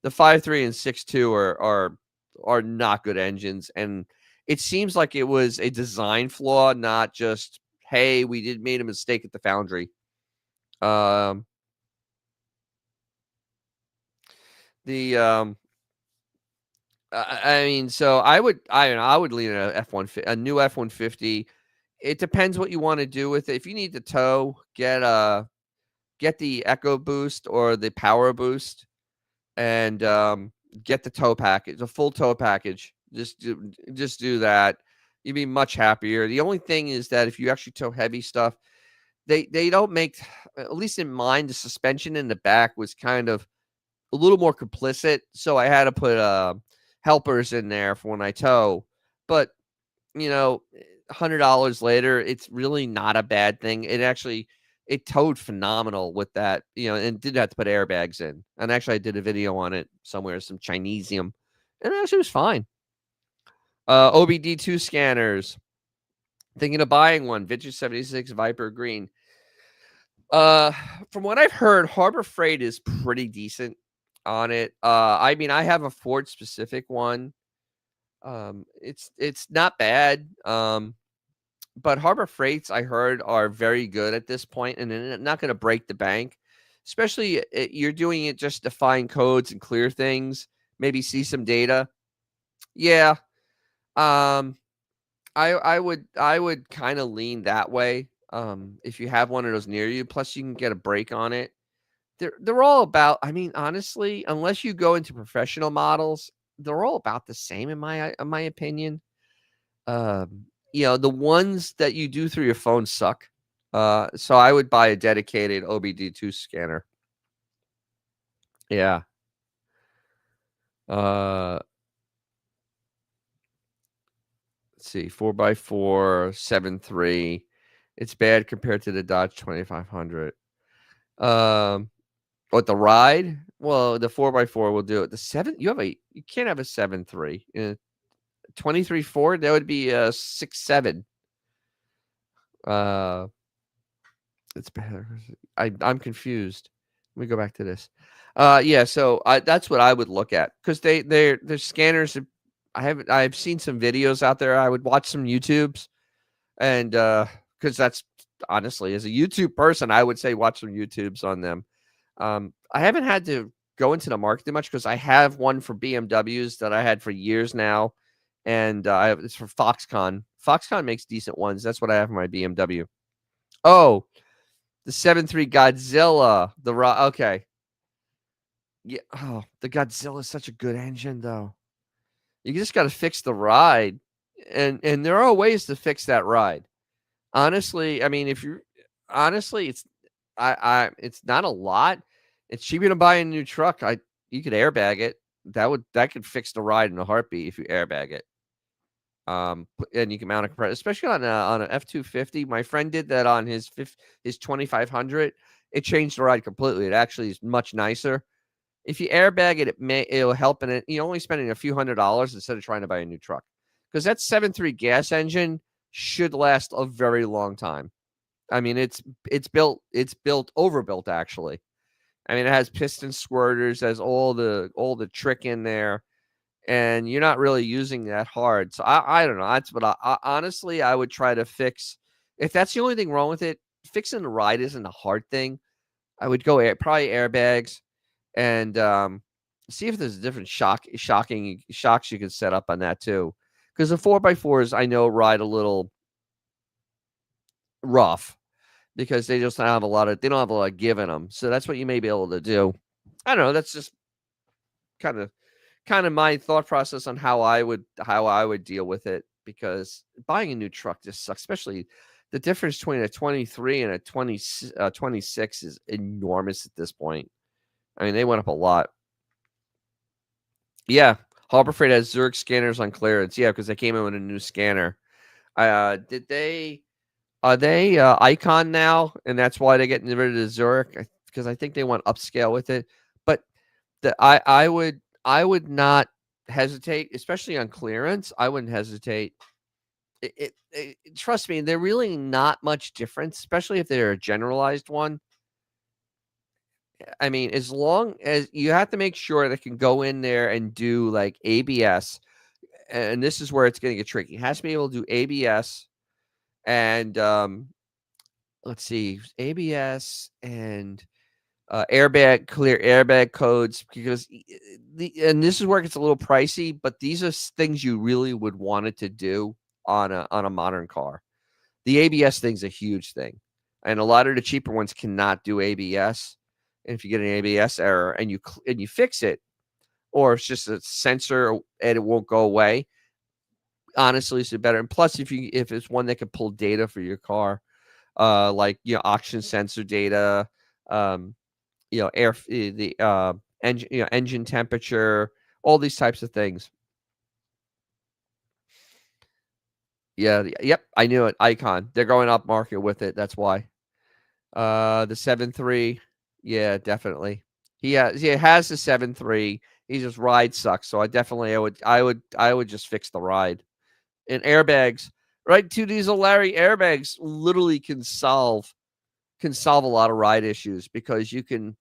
the 5.3 and 6.2 are not good engines, and it seems like it was a design flaw, not just hey, we did made a mistake at the foundry. Um, the I mean, so I would lean a a new F-150. It depends what you want to do with it. If you need to tow, get the Echo Boost or the Power Boost, and get the tow package, a full tow package. Just do that. You'd be much happier. The only thing is that if you actually tow heavy stuff, they don't make, at least in mine, the suspension in the back was kind of a little more complicit, so I had to put helpers in there for when I tow. But $100 later, it's really not a bad thing. It towed phenomenal with that, and didn't have to put airbags in. And actually, I did a video on it somewhere, some Chinesium, and it actually was fine. OBD2 scanners. Thinking of buying one. Vintage 76 Viper Green. From what I've heard, Harbor Freight is pretty decent on it. I mean, I have a Ford specific one. It's not bad. But Harbor Freights, I heard, are very good at this point, and they're not going to break the bank. Especially, you're doing it just to find codes and clear things. maybe see some data. Yeah, um, I would kinda lean that way, if you have one of those near you, plus you can get a break on it. They're all about, I mean, honestly, unless you go into professional models, they're all about the same in my opinion. The ones that you do through your phone suck. So I would buy a dedicated OBD2 scanner. Yeah. Uh, let's see, 4 by 4 7.3. It's bad compared to the Dodge 2500. What, the ride? Well, the 4 by 4 will do it. The 7, you can't have a 7.3. 23 Ford, that would be a 6.7. Uh, it's better. I'm confused. Let me go back to this. Yeah, so that's what I would look at because their scanners. I've seen some videos out there. I would watch some YouTubes, and because that's honestly, as a YouTube person, I would say watch some YouTubes on them. I haven't had to go into the market much because I have one for BMWs that I had for years now, and it's for Foxconn. Foxconn makes decent ones. That's what I have for my BMW. Oh, the 7.3 Godzilla. Okay. Yeah. Oh, the Godzilla is such a good engine, though. You just got to fix the ride, and there are ways to fix that ride. Honestly, I mean, if you honestly, it's not a lot. It's cheaper to buy a new truck. You could airbag it. That could fix the ride in a heartbeat if you airbag it. And you can mount a compressor, especially on an F-250. My friend did that on his 2500. It changed the ride completely. It actually is much nicer. If you airbag it, it'll help in it. You're only spending a few $100s instead of trying to buy a new truck. Because that 7.3 gas engine should last a very long time. I mean, it's overbuilt actually. I mean, it has piston squirters, has all the trick in there, and you're not really using that hard. So I don't know. That's what I honestly I would try to fix. If that's the only thing wrong with it, fixing the ride isn't a hard thing. I would go probably airbags and see if there's different shocking shocks you can set up on that too. Because the 4x4s I know ride a little rough because they don't have a lot of give in them. So that's what you may be able to do. I don't know. That's just kind of my thought process on how I would deal with it because buying a new truck just sucks, especially the difference between a 23 and a 26 is enormous at this point. I mean, they went up a lot. Yeah, Harbor Freight has Zurich scanners on clearance. Yeah, because they came in with a new scanner. Did they? Are they Icon now, and that's why they're getting rid of the Zurich? Because I think they want upscale with it. But I would not hesitate, especially on clearance. I wouldn't hesitate. Trust me, they're really not much difference, especially if they're a generalized one. I mean, as long as you have to make sure they can go in there and do like ABS, and this is where it's going to get tricky. It has to be able to do ABS and let's see, ABS and clear airbag codes because and this is where it gets a little pricey, but these are things you really would want it to do on a modern car. The ABS thing's a huge thing, and a lot of the cheaper ones cannot do ABS. And if you get an ABS error and you fix it, or it's just a sensor and it won't go away, honestly, it's better. And plus, if it's one that can pull data for your car, like oxygen sensor data, um, engine engine temperature, all these types of things. Yeah, yep, I knew it. Icon. They're going up market with it. That's why. The 7.3. Yeah, definitely. He has the 7.3. He just ride sucks. So I would just fix the ride. And airbags, right? Two diesel Larry airbags literally can solve a lot of ride issues because you can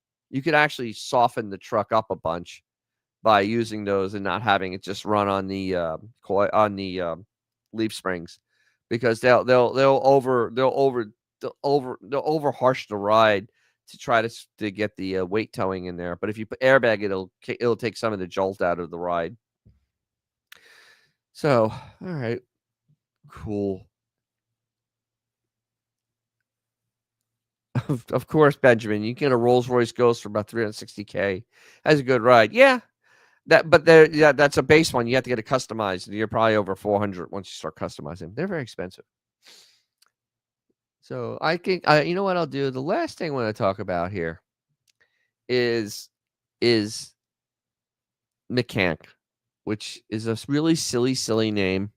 actually soften the truck up a bunch by using those and not having it just run on the leaf springs because they'll over harsh the ride to try to get the weight towing in there. But if you put airbag, it'll take some of the jolt out of the ride. So, all right, cool. Of course, Benjamin, you can get a Rolls Royce Ghost for about $360K. That's a good ride. Yeah, that's a base one. You have to get it customized. You're probably over 400 once you start customizing. They're very expensive. So I think you know what I'll do. The last thing I want to talk about here is Mechanic, which is a really silly name,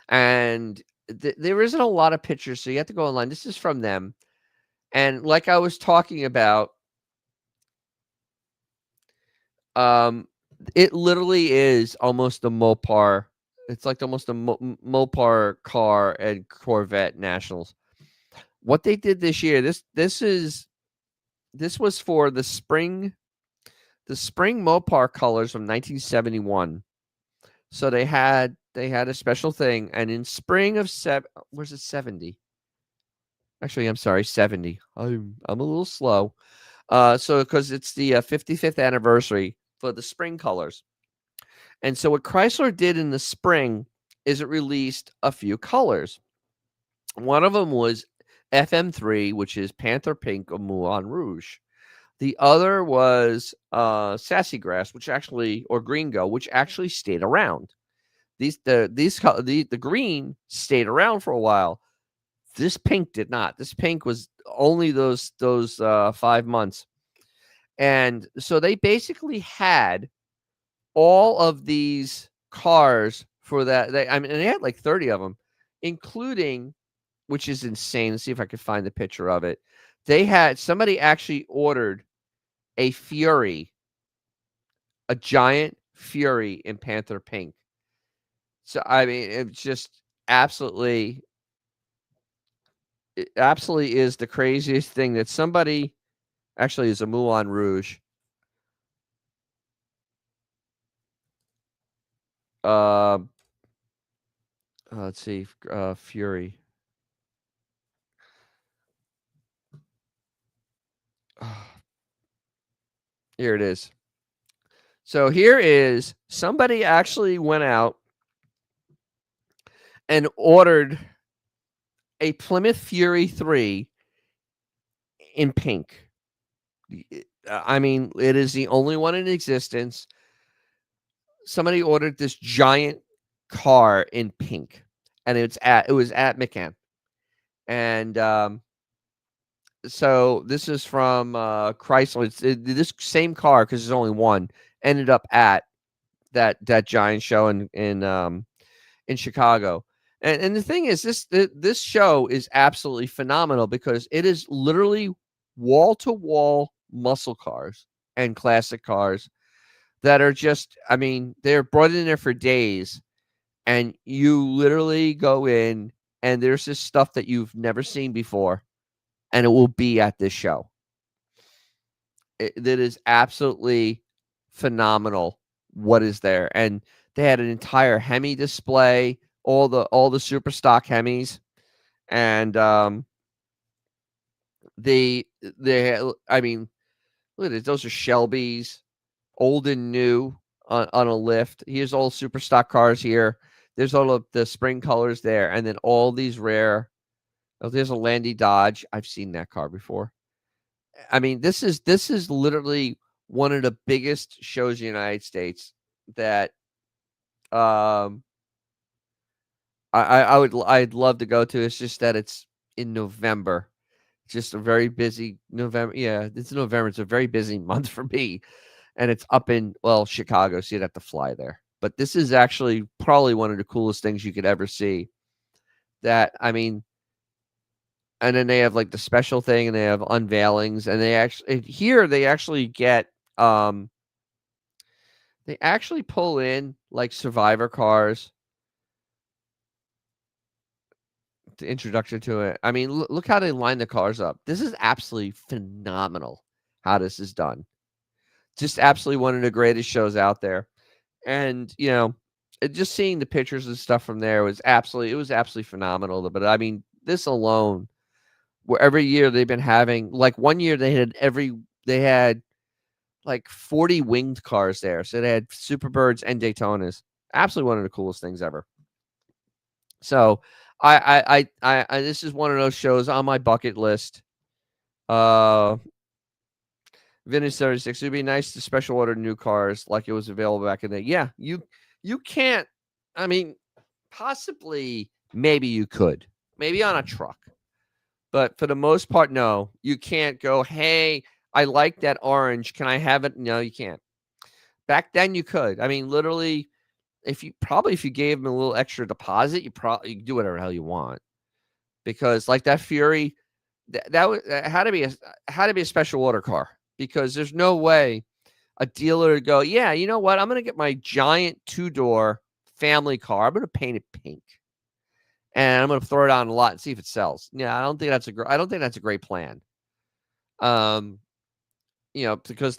and there isn't a lot of pictures, so you have to go online. This is from them, and like I was talking about, it literally is almost a Mopar. It's like almost a Mopar car and Corvette Nationals. What they did this year, this was for the spring Mopar colors from 1971. So they had a special thing, and in spring of where's it 70? Actually, I'm sorry, 70. I'm a little slow. So because it's the 55th anniversary for the spring colors. And so what Chrysler did in the spring is it released a few colors. One of them was FM3, which is Panther Pink or Moulin Rouge. The other was Sassy Grass, or Gringo, which actually stayed around. The green stayed around for a while. This pink did not. This pink was only those 5 months. And so they basically had all of these cars for that. And they had like 30 of them, including, which is insane. Let's see if I could find the picture of it. Somebody actually ordered a Fury, a giant Fury in Panther Pink. So, I mean, it's just absolutely is the craziest thing that somebody actually is a Moulin Rouge. Let's see, Fury. Here it is. So here is somebody actually went out and ordered a Plymouth Fury 3 in pink. I mean, it is the only one in existence. Somebody ordered this giant car in pink, and it was at McCann. And so this is from Chrysler. This same car, because there's only one, ended up at that giant show in Chicago. And the thing is, this show is absolutely phenomenal because it is literally wall to wall muscle cars and classic cars that are just, I mean, they're brought in there for days, and you literally go in and there's this stuff that you've never seen before, and it will be at this show. That is absolutely phenomenal what is there. And they had an entire Hemi display, all the super stock Hemis, and I mean, look at it, those are Shelbys, old and new on a lift. Here's all super stock cars here. There's all of the spring colors there, and then all these rare. Oh, there's a Landy Dodge. I've seen that car before. I mean, this is literally one of the biggest shows in the United States that I'd love to go to. It's just that it's in November. It's just a very busy November. Yeah, it's November. It's a very busy month for me. And it's up in, Chicago, so you'd have to fly there. But this is actually probably one of the coolest things you could ever see. I mean, and then they have like the special thing, and they have unveilings, and they actually get they actually pull in like Survivor cars. The introduction to it. I mean, look how they line the cars up. This is absolutely phenomenal how this is done. Just absolutely one of the greatest shows out there. And, just seeing the pictures and stuff from there was absolutely phenomenal. But I mean, this alone where every year they've been having like one year they had like 40 winged cars there. So they had Superbirds and Daytonas. Absolutely one of the coolest things ever. So I this is one of those shows on my bucket list. Uh Vintage 36. It'd be nice to special order new cars like it was available back in the day. Yeah, you can't. I mean, possibly maybe you could. Maybe on a truck. But for the most part, no. You can't go, "Hey, I like that orange. Can I have it?" No, you can't. Back then you could. I mean, literally, if you gave them a little extra deposit, you could do whatever the hell you want. Because like that Fury, that had to be a special order car because there's no way a dealer would go, "Yeah, you know what? I'm gonna get my giant two-door family car. I'm gonna paint it pink, and I'm gonna throw it on a lot and see if it sells." Yeah, I don't think that's a great plan. Um, because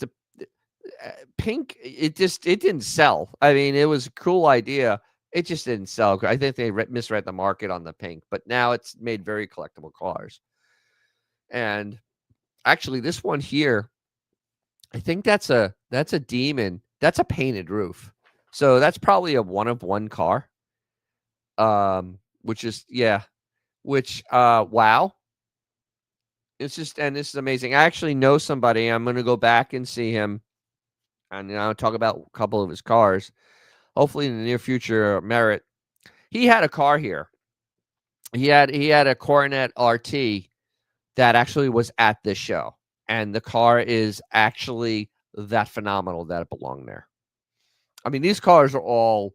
pink, it didn't sell. I mean, it was a cool idea. It just didn't sell. I think they misread the market on the pink, but now it's made very collectible cars. And actually, this one here, I think that's a Demon. That's a painted roof. So that's probably a one of one car. Which is yeah, which wow. It's just and this is amazing. I actually know somebody. I'm gonna go back and see him and talk about a couple of his cars. Hopefully in the near future, Merritt. He had a car here. He had a Coronet RT that actually was at this show, and the car is actually that phenomenal that it belonged there. I mean, these cars are all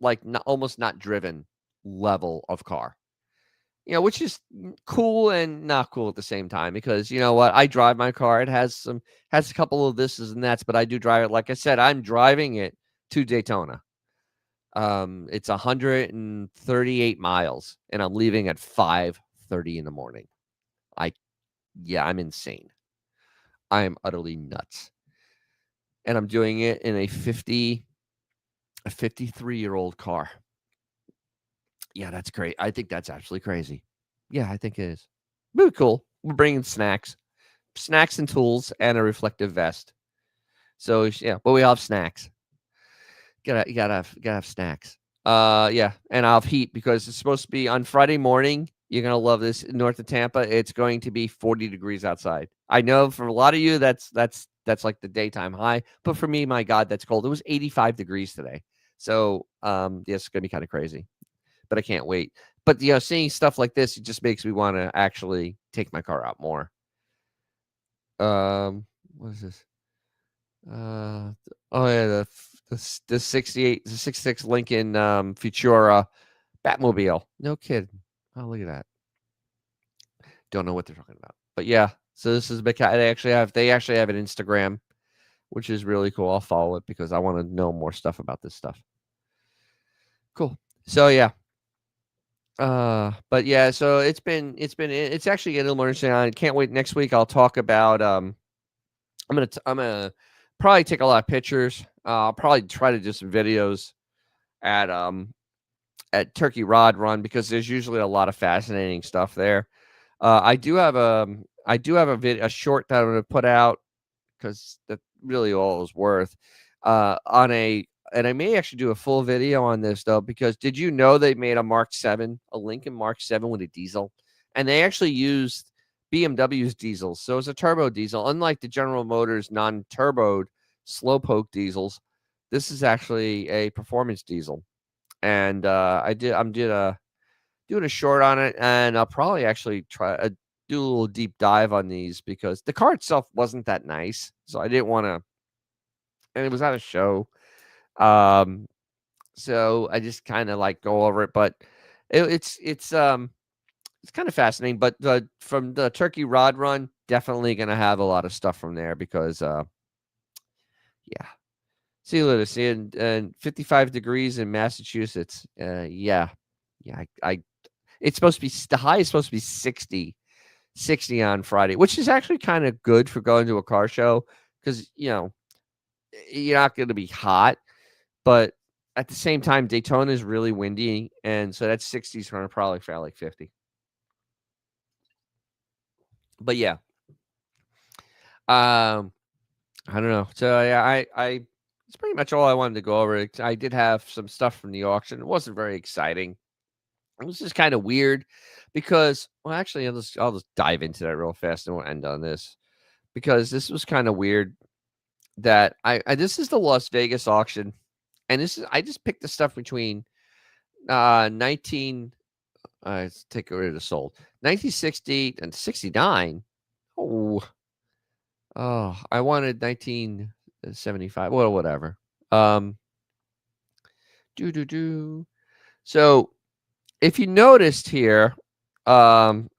like almost not driven level of car, which is cool and not cool at the same time because you know what? I drive my car. It has a couple of thises and that's, but I do drive it. Like I said, I'm driving it to Daytona. It's 138 miles, and I'm leaving at 5:30 in the morning. I'm insane. I am utterly nuts, and I'm doing it in a 53-year-old car. Yeah, that's great. I think that's absolutely crazy. Yeah, I think it is. Really cool. We're bringing snacks and tools, and a reflective vest. So yeah, but we all have snacks. You gotta have snacks. Yeah, and I'll have heat because it's supposed to be on Friday morning. You're gonna love this north of Tampa. It's going to be 40 degrees outside. I know for a lot of you that's like the daytime high, but for me, my God, that's cold. It was 85 degrees today. So yeah, it's gonna be kind of crazy, but I can't wait. But seeing stuff like this, it just makes me want to actually take my car out more. What is this? Oh yeah, the 68, the 66 Lincoln Futura Batmobile. No kidding. Oh, look at that. Don't know what they're talking about, but yeah. So this is big. They actually have an Instagram, which is really cool. I'll follow it because I want to know more stuff about this stuff. Cool. So yeah. But yeah. So it's actually getting a little more interesting. I can't wait. Next week I'll talk about I'm gonna probably take a lot of pictures. I'll probably try to do some videos at Turkey Rod Run because there's usually a lot of fascinating stuff there. I do have a short that I'm gonna put out because that's really all it's worth. And I may actually do a full video on this though because did you know they made a Lincoln Mark 7 with a diesel, and they actually used BMW's diesels, so it's a turbo diesel. Unlike the General Motors non-turboed slowpoke diesels, this is actually a performance diesel. And I'm doing a short on it, and I'll probably actually try do a little deep dive on these because the car itself wasn't that nice, so I didn't want to. And it was at a show, um, so I just kind of like go over it. But it's kind of fascinating. But from the Turkey Rod Run, definitely gonna have a lot of stuff from there because yeah. See you later. See you in 55 degrees in Massachusetts. Yeah, yeah. It's supposed to be the high is supposed to be 60 on Friday, which is actually kind of good for going to a car show because you're not going to be hot, but at the same time, Daytona is really windy, and so that 60 is going to probably feel like 50. But yeah, um, I don't know. So yeah, I it's pretty much all I wanted to go over. I did have some stuff from the auction. It wasn't very exciting. It was just kind of weird because, well, actually, I'll just dive into that real fast and we'll end on this because this was kind of weird. That I this is the Las Vegas auction, and this is I just picked the stuff between 19 let's take rid of the sold 1960 and 69. Oh, oh, I wanted 1975. Well, whatever. Um, do do do. So if you noticed here, um,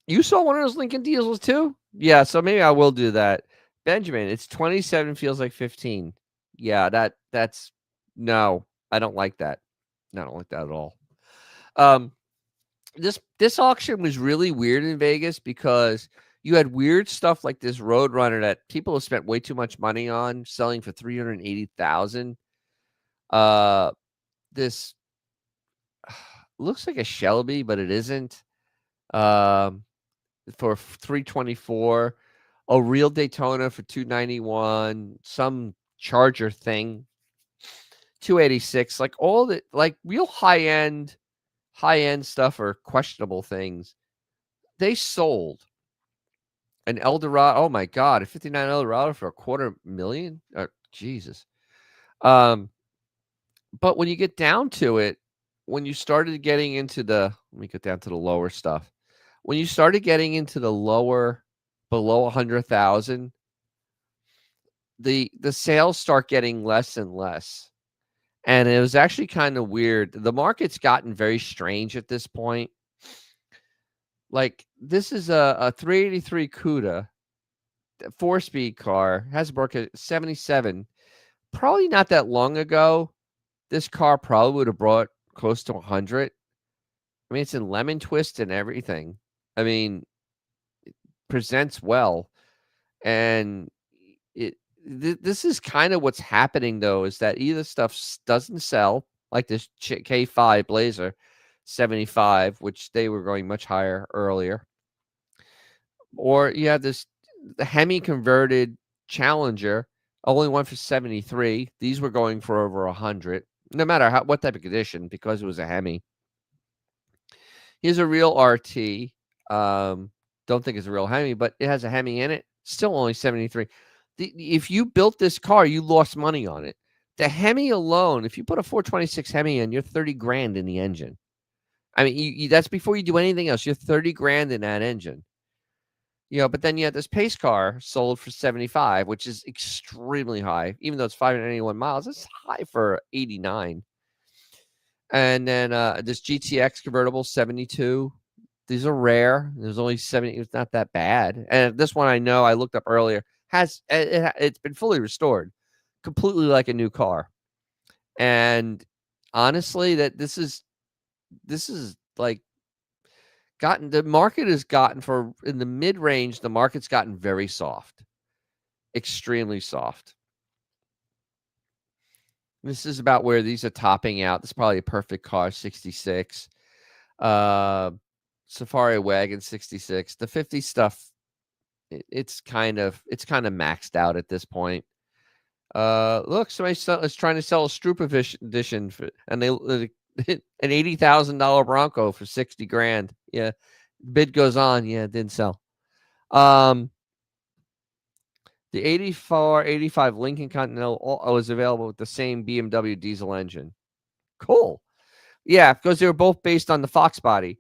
you saw one of those Lincoln diesels too? Yeah, so maybe I will do that. Benjamin, it's 27 feels like 15. Yeah, that's no, I don't like that. I don't like that at all. Um, this auction was really weird in Vegas because you had weird stuff like this Roadrunner that people have spent way too much money on, selling for 380,000. This looks like a Shelby, but it isn't. Um, for 324, a real Daytona for 291, some Charger thing, 286, like all the like real high end stuff or questionable things. They sold an Eldorado. Oh my god, a 59 Eldorado for a quarter million? Jesus. Um, but when you get down to it, when you started getting into the let me get down to the lower stuff. When you started getting into the lower below 100,000, the sales start getting less and less. And it was actually kind of weird. The market's gotten very strange at this point. Like this is a 383 CUDA, 4-speed car, has a market 77. Probably not that long ago, this car probably would have brought close to 100. I mean, it's in lemon twist and everything. I mean, presents well. And it this is kind of what's happening though is that either stuff doesn't sell like this K5 Blazer 75, which they were going much higher earlier, or you have this the Hemi converted Challenger only went for 73. These were going for over 100, no matter what type of condition, because it was a Hemi. Here's a real RT. Don't think it's a real Hemi, but it has a Hemi in it. Still only 73. If you built this car, you lost money on it. The Hemi alone, if you put a 426 Hemi in, you're 30 grand in the engine. I mean, that's before you do anything else. You're 30 grand in that engine. But then you have this pace car sold for 75, which is extremely high. Even though it's 581 miles, it's high for 89. And then this GTX convertible 72. These are rare. There's only 70. It's not that bad. And this one I know I looked up earlier it's been fully restored, completely like a new car. And honestly, that this is like the market has gotten for in the mid range. The market's gotten very soft, extremely soft. This is about where these are topping out. This is probably a perfect car, 66. Safari Wagon 66. The 50 stuff, it's kind of maxed out at this point. Look, somebody is trying to sell a Stroop edition and they an $80,000 Bronco for 60 grand. Yeah, bid goes on. Yeah, it didn't sell. The 84, 85 Lincoln Continental was available with the same BMW diesel engine. Cool. Yeah, because they were both based on the Fox body,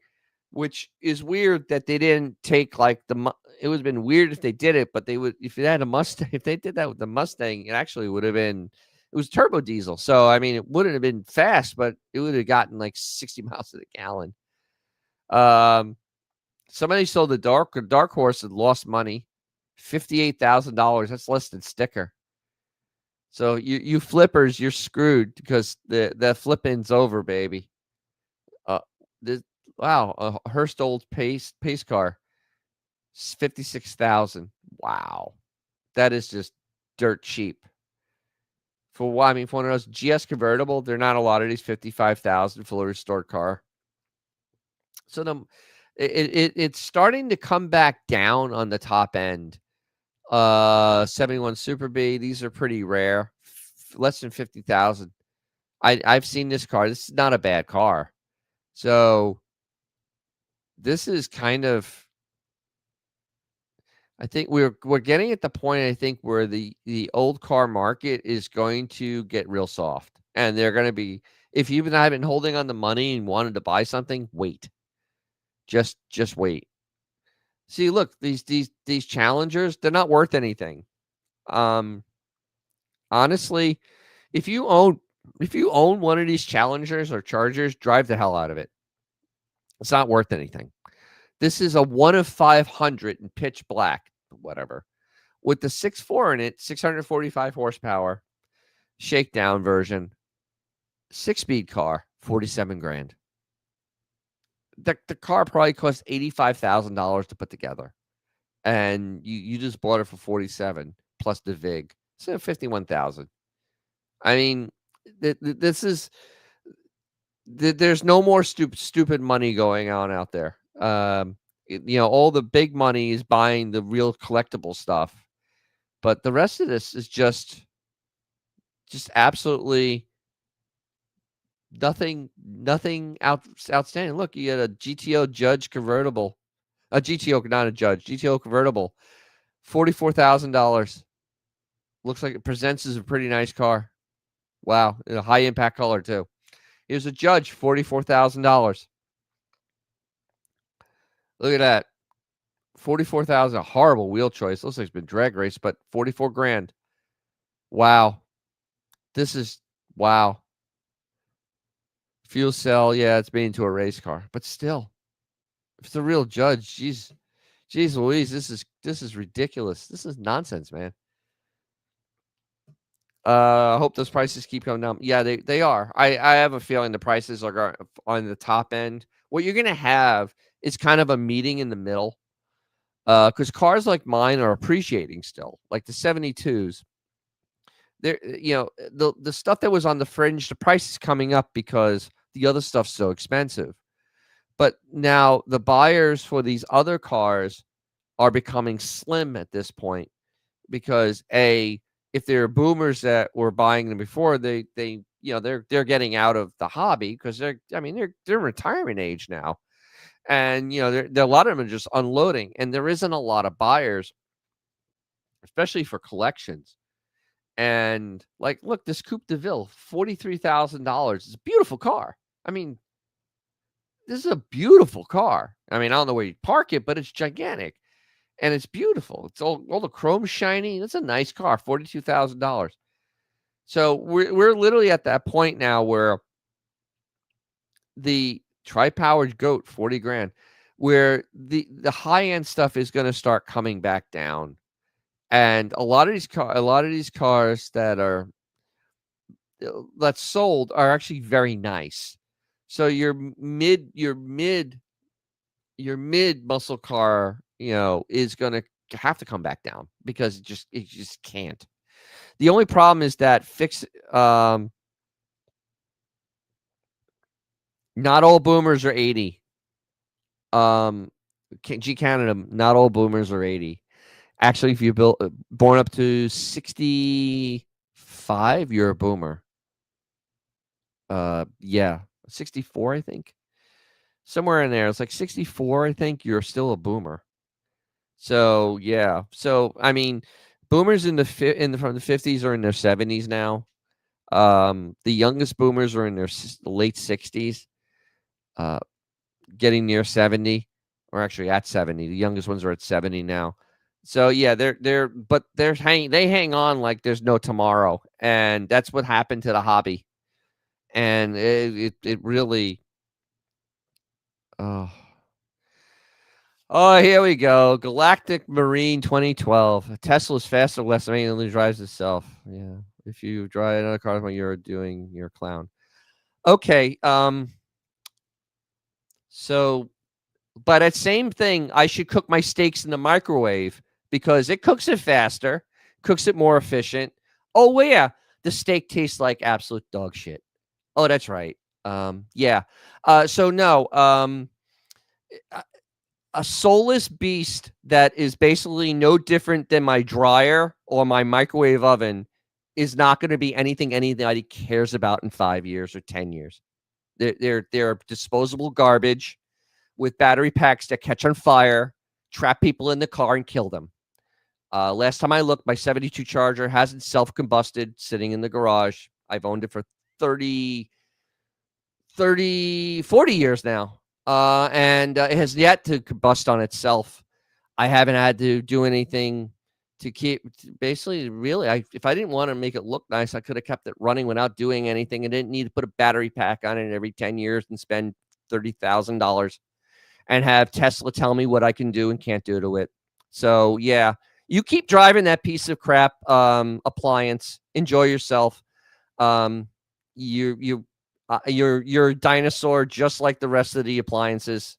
which is weird that they didn't take like it would have been weird if they did it, but they would if they had a Mustang. If they did that with the Mustang, it actually would have been. It was turbo diesel, so I mean, it wouldn't have been fast, but it would have gotten like 60 miles to the gallon. Somebody sold the dark horse and lost money, $58,000. That's less than sticker. So you flippers, you're screwed because the flipping's over, baby. This wow, a Hearst old pace car, 56,000. Wow, that is just dirt cheap. For one of those GS convertible, they're not a lot of these 55,000 fully restored car. So It's starting to come back down on the top end. 71 Super B, these are pretty rare. Less than 50,000. I've seen this car. This is not a bad car. So this is kind of, I think we're getting at the point, I think, where the old car market is going to get real soft. And they're going to be, if you've been holding on the money and wanted to buy something, wait. Just wait. See, look, these Challengers, they're not worth anything. Honestly, if you own one of these Challengers or Chargers, drive the hell out of it. It's not worth anything. This is a 1 of 500 in pitch black, whatever. With the 6.4 in it, 645 horsepower, shakedown version, 6-speed car, 47 grand. The car probably cost $85,000 to put together. And you just bought it for 47 plus the VIG. So 51,000. I mean, this is there's no more stupid money going on out there. All the big money is buying the real collectible stuff, but the rest of this is just absolutely nothing outstanding. Look, you had a GTO Judge convertible, a GTO, not a Judge, GTO convertible, $44,000. Looks like it presents as a pretty nice car. Wow, in a high impact color too. Here's a Judge, $44,000. Look at that. 44,000, a horrible wheel choice. Looks like it's been drag raced, but 44 grand. Wow. This is, wow. Fuel cell, yeah, it's made into a race car, but still, if it's a real Judge, jeez Louise, this is ridiculous. This is nonsense, man. I hope those prices keep coming down. Yeah, they are. I have a feeling the prices are on the top end. What you're gonna have is kind of a meeting in the middle. Because cars like mine are appreciating still, like the 72s. There, the stuff that was on the fringe, the price is coming up because the other stuff's so expensive. But now the buyers for these other cars are becoming slim at this point because if they're boomers that were buying them before, they're getting out of the hobby because they're retirement age now. And there a lot of them are just unloading, and there isn't a lot of buyers, especially for collections. And like, look, this Coupe de Ville, $43,000. It's a beautiful car. I mean, this is a beautiful car. I mean, I don't know where you park it, but it's gigantic, and it's beautiful. It's all the chrome shiny. It's a nice car, $42,000. So we're literally at that point now where the tri-powered goat, 40 grand, where the high-end stuff is going to start coming back down. And a lot of these cars that's sold are actually very nice. So your mid muscle car, is going to have to come back down because it just can't. The only problem is that not all boomers are 80. G Canada, not all boomers are 80. Actually, if you're born up to 65, you're a boomer. Yeah, 64, I think. Somewhere in there. It's like 64, I think. You're still a boomer. So, yeah. So, I mean, boomers from the 50s are in their 70s now. The youngest boomers are in their late 60s. Getting near 70, or actually at 70. The youngest ones are at 70 now. So yeah, they hang on like there's no tomorrow, and that's what happened to the hobby. And it really, oh, here we go. Galactic Marine 2012. Tesla's faster, less manually drives itself. Yeah, if you drive another car when you're a clown. Okay, so. But at same thing, I should cook my steaks in the microwave because it cooks it faster, cooks it more efficient. Oh, yeah, the steak tastes like absolute dog shit. Oh, that's right. Yeah. So no. a soulless beast that is basically no different than my dryer or my microwave oven is not going to be anything anybody cares about in 5 years or 10 years. They're disposable garbage with battery packs that catch on fire, trap people in the car, and kill them. Last time I looked, my 72 Charger hasn't self-combusted sitting in the garage. I've owned it for 40 years now. And it has yet to combust on itself. I haven't had to do anything to keep, basically, really, if I didn't want to make it look nice, I could have kept it running without doing anything. I didn't need to put a battery pack on it every 10 years and spend $30,000 and have Tesla tell me what I can do and can't do to it. So, yeah, you keep driving that piece of crap appliance. Enjoy yourself. You're a dinosaur just like the rest of the appliances.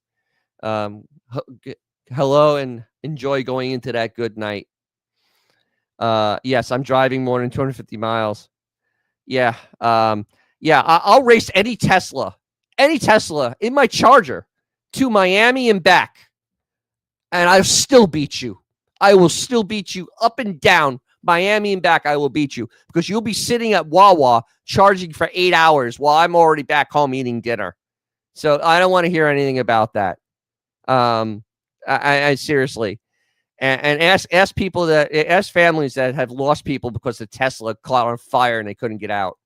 Hello and enjoy going into that good night. Yes, I'm driving more than 250 miles. Yeah. I'll race any Tesla in my Charger to Miami and back, and I'll still beat you. I will still beat you up and down, Miami and back. I will beat you because you'll be sitting at Wawa charging for 8 hours while I'm already back home eating dinner. So I don't want to hear anything about that. I seriously, and ask people ask families that have lost people because the Tesla caught on fire and they couldn't get out.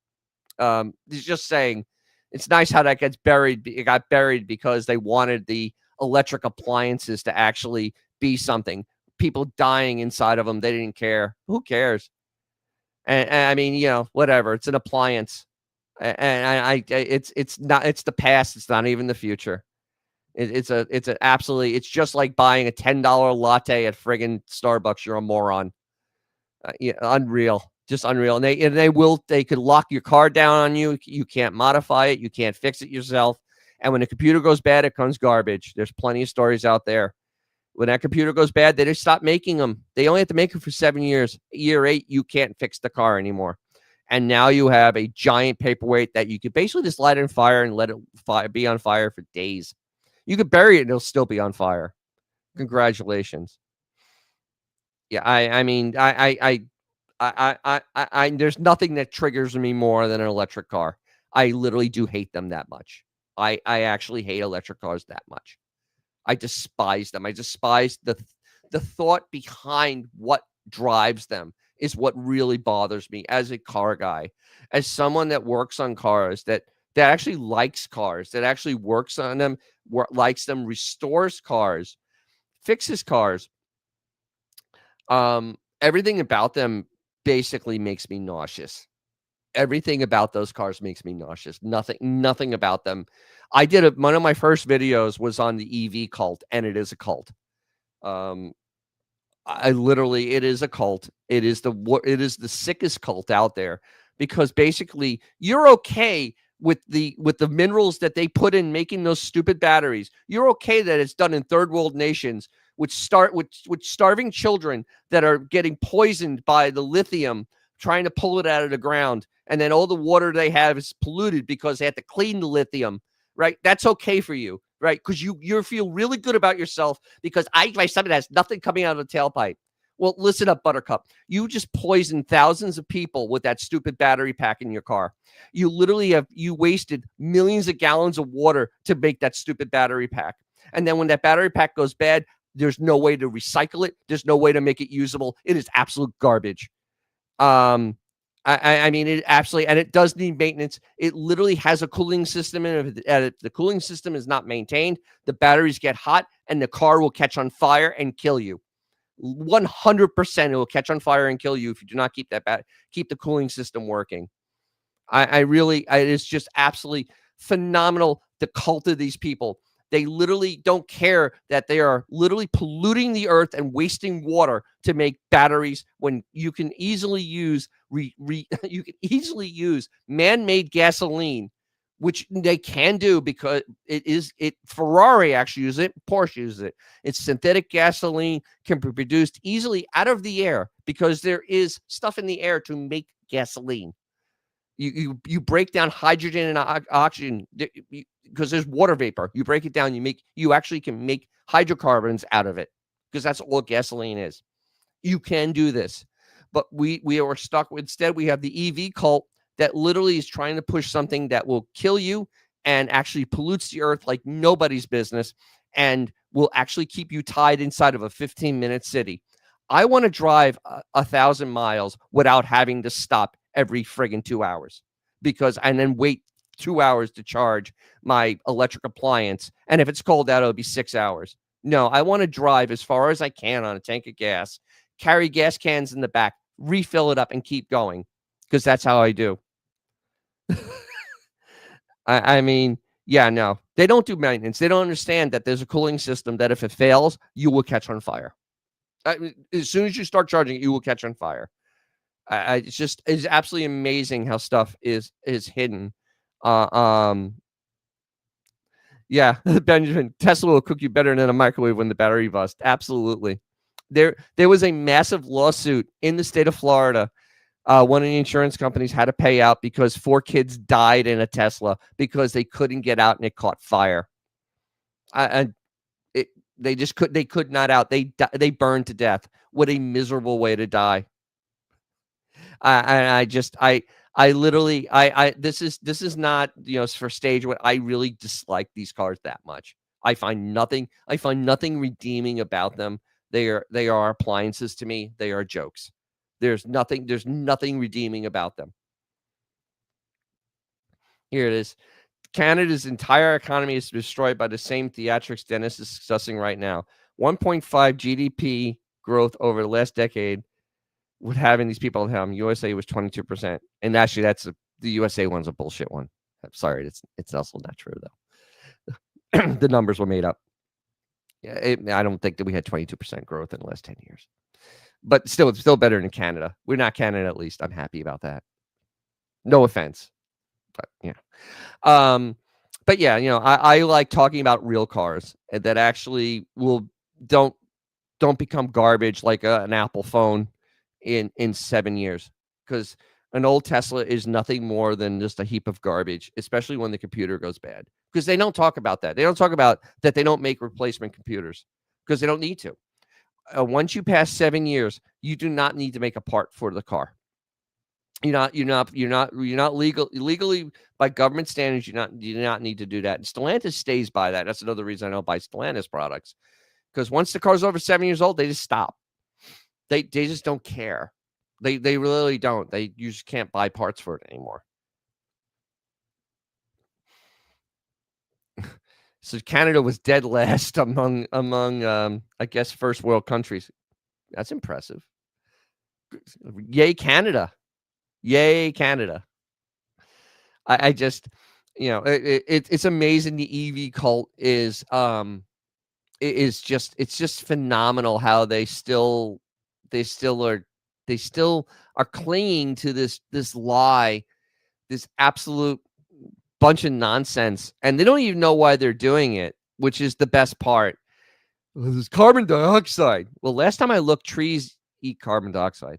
Just saying, it's nice how that gets buried. It got buried because they wanted the electric appliances to actually be something. People dying inside of them, they didn't care. Who cares? And I mean, whatever. It's an appliance, and it's not. It's the past. It's not even the future. It's just like buying a $10 latte at friggin' Starbucks. You're a moron. Unreal, just unreal. And they could lock your car down on you. You can't modify it. You can't fix it yourself. And when the computer goes bad, it comes garbage. There's plenty of stories out there. When that computer goes bad, they just stop making them. They only have to make them for 7 years. Year 8, you can't fix the car anymore. And now you have a giant paperweight that you could basically just light on fire and let it be on fire for days. You could bury it and it'll still be on fire. Congratulations. Yeah, I mean, there's nothing that triggers me more than an electric car. I literally do hate them that much. I actually hate electric cars that much. I despise them. I despise the thought behind what drives them is what really bothers me as a car guy, as someone that works on cars, that actually likes cars, that actually works on them, likes them, restores cars, fixes cars. Everything about them basically makes me nauseous. Everything about those cars makes me nauseous. Nothing about them. One of my first videos was on the EV cult, and it is a cult. It is a cult. It is the sickest cult out there, because basically you're okay with the minerals that they put in making those stupid batteries. You're okay that it's done in third world nations, which start with starving children that are getting poisoned by the lithium, trying to pull it out of the ground. And then all the water they have is polluted because they have to clean the lithium, right? That's okay for you, right? Because you feel really good about yourself because I buy something that has nothing coming out of the tailpipe. Well, listen up, Buttercup. You just poisoned thousands of people with that stupid battery pack in your car. You literally wasted millions of gallons of water to make that stupid battery pack. And then when that battery pack goes bad, there's no way to recycle it. There's no way to make it usable. It is absolute garbage. I mean, it absolutely, and it does need maintenance. It literally has a cooling system in it. If the cooling system is not maintained, the batteries get hot and the car will catch on fire and kill you. 100% it will catch on fire and kill you if you do not keep the cooling system working. It is just absolutely phenomenal, the cult of these people. They literally don't care that they are literally polluting the earth and wasting water to make batteries when you can easily use man-made gasoline, which they can do because Ferrari actually uses it, Porsche uses it. It's synthetic gasoline, can be produced easily out of the air because there is stuff in the air to make gasoline. You break down hydrogen and oxygen because there's water vapor. You break it down, you actually can make hydrocarbons out of it, because that's all gasoline is. You can do this, but we are stuck. Instead, we have the EV cult that literally is trying to push something that will kill you and actually pollutes the earth like nobody's business, and will actually keep you tied inside of a 15-minute city. I want to drive 1,000 miles without having to stop every friggin' 2 hours, and then wait 2 hours to charge my electric appliance. And if it's cold out, it'll be 6 hours. No, I want to drive as far as I can on a tank of gas, carry gas cans in the back, refill it up, and keep going, because that's how I do. I mean, yeah, no, they don't do maintenance. They don't understand that there's a cooling system that if it fails, you will catch on fire. As soon as you start charging it, you will catch on fire. It's absolutely amazing how stuff is hidden. Yeah, Benjamin, Tesla will cook you better than a microwave when the battery busts. Absolutely. There was a massive lawsuit in the state of Florida. One of the insurance companies had to pay out because 4 kids died in a Tesla because they couldn't get out and it caught fire. They could not out. They burned to death. What a miserable way to die. This is not, for stage what I really dislike these cars that much. I find nothing redeeming about them. They are appliances to me. They are jokes. There's nothing redeeming about them. Here it is. Canada's entire economy is destroyed by the same theatrics Dennis is discussing right now. 1.5 GDP growth over the last decade with having these people at home. USA was 22%. And actually, the USA one's a bullshit one. I'm sorry. It's also not true, though. The numbers were made up. Yeah, I don't think that we had 22% growth in the last 10 years. But still, it's still better than Canada. We're not Canada, at least. I'm happy about that. No offense. But yeah. But yeah, I like talking about real cars that actually don't become garbage like an Apple phone in 7 years, because an old Tesla is nothing more than just a heap of garbage, especially when the computer goes bad, because they don't talk about that. They don't talk about that. They don't make replacement computers because they don't need to. Once you pass 7 years, you do not need to make a part for the car. You're not legally by government standards. You do not need to do that. And Stellantis stays by that. That's another reason I don't buy Stellantis products, because once the car's over 7 years old, they just stop. They just don't care. They really don't. You just can't buy parts for it anymore. So Canada was dead last among I guess first world countries. That's impressive. Yay, Canada. Yay, Canada. I just, it's amazing. The EV cult is it's just phenomenal how they still are clinging to this lie, this absolute bunch of nonsense, and they don't even know why they're doing it, which is the best part. There's carbon dioxide. Well, last time I looked, trees eat carbon dioxide.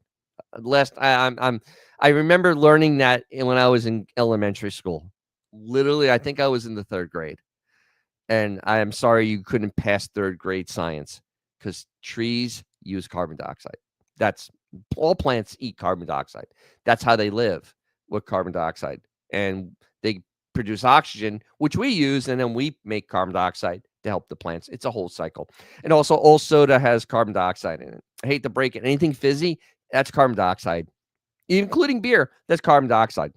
I remember learning that when I was in elementary school. Literally, I think I was in the 3rd grade. And I am sorry you couldn't pass 3rd grade science, because trees use carbon dioxide. That's all plants eat carbon dioxide. That's how they live, with carbon dioxide. And they produce oxygen, which we use, and then we make carbon dioxide to help the plants. It's a whole cycle. And also, all soda has carbon dioxide in it. I hate to break it. Anything fizzy, that's carbon dioxide. Including beer, that's carbon dioxide.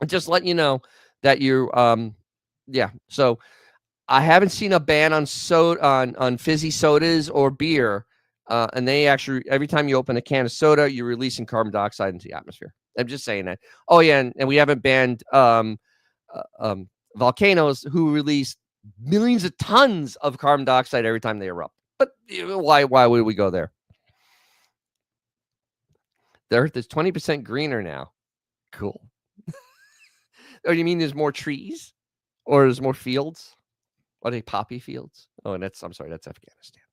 Just let you know that yeah. So I haven't seen a ban on on fizzy sodas or beer, and they actually, every time you open a can of soda, you're releasing carbon dioxide into the atmosphere. I'm just saying that. Oh yeah, and we haven't banned volcanoes who release millions of tons of carbon dioxide every time they erupt. But why would we go there? The Earth is 20% greener now. Cool. Oh, you mean there's more trees, or there's more fields? Are they poppy fields? Oh, and I'm sorry, that's Afghanistan.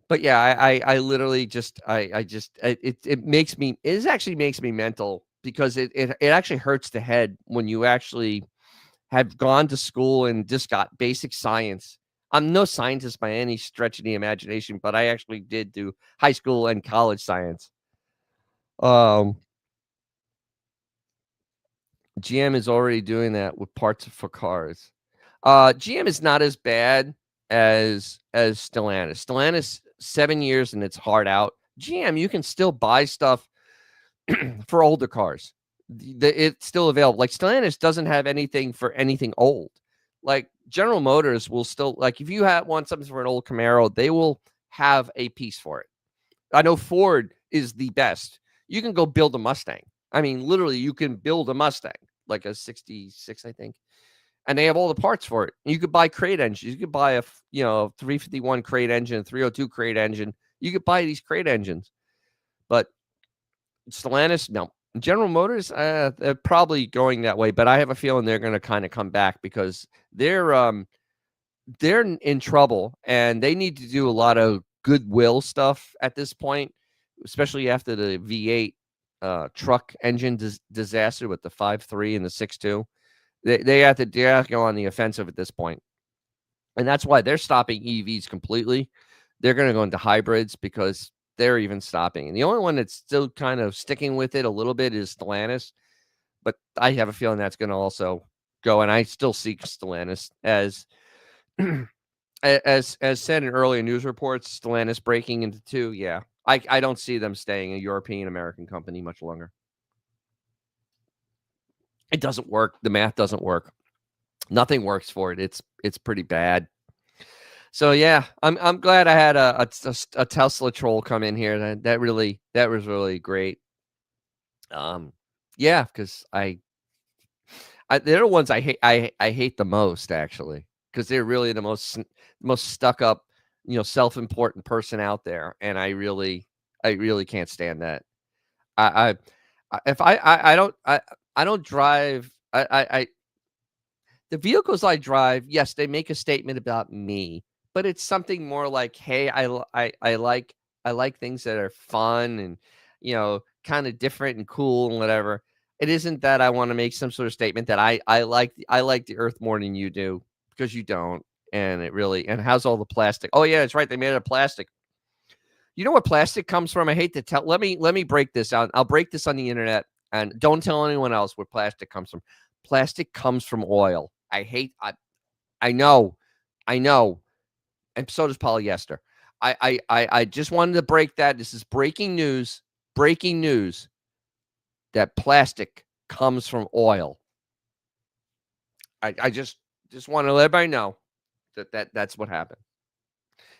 But yeah, I literally just, it makes me, it actually makes me mental, because it actually hurts the head when you actually have gone to school and just got basic science. I'm no scientist by any stretch of the imagination, but I actually did do high school and college science. Um, GM is already doing that with parts for cars. GM is not as bad as Stellantis. Stellantis 7 years and it's hard out. GM, you can still buy stuff for older cars. It's still available. Like Stellantis doesn't have anything for anything old. Like General Motors will still like if you want something for an old Camaro, they will have a piece for it. I know Ford is the best. You can go build a Mustang. I mean, literally, you can build a Mustang, like a 66, I think, and they have all the parts for it. You could buy crate engines. You could buy a 351 crate engine, 302 crate engine. You could buy these crate engines, but Stellantis, no. General Motors, they're probably going that way, but I have a feeling they're going to kind of come back because they're in trouble and they need to do a lot of goodwill stuff at this point, especially after the V8 truck engine disaster with the 5.3 and the 6.2. They have to go on the offensive at this point. And that's why they're stopping EVs completely. They're going to go into hybrids because they're even stopping. And the only one that's still kind of sticking with it a little bit is Stellantis. But I have a feeling that's going to also go. And I still see Stellantis as as said in earlier news reports, Stellantis breaking into two. Yeah, I don't see them staying a European American company much longer. It doesn't work. The math doesn't work. Nothing works for it. It's pretty bad. So yeah, I'm glad I had a Tesla troll come in here. That was really great. Yeah, because they're the ones I hate. I hate the most actually because they're really the most stuck up, self-important person out there, and I really can't stand that. I, if I don't drive. The vehicles I drive, yes, they make a statement about me, but it's something more like, hey, I like things that are fun and kind of different and cool and whatever. It isn't that I want to make some sort of statement that I like the earth more than you do because you don't. And it really and how's all the plastic? Oh yeah, it's right. They made it of plastic. You know where plastic comes from? I hate to tell. Let me break this out. I'll break this on the internet and don't tell anyone else where plastic comes from. Plastic comes from oil. I know. I know. And so does polyester. I just wanted to break that. This is breaking news. Breaking news that plastic comes from oil. I just want to let everybody know that's what happened.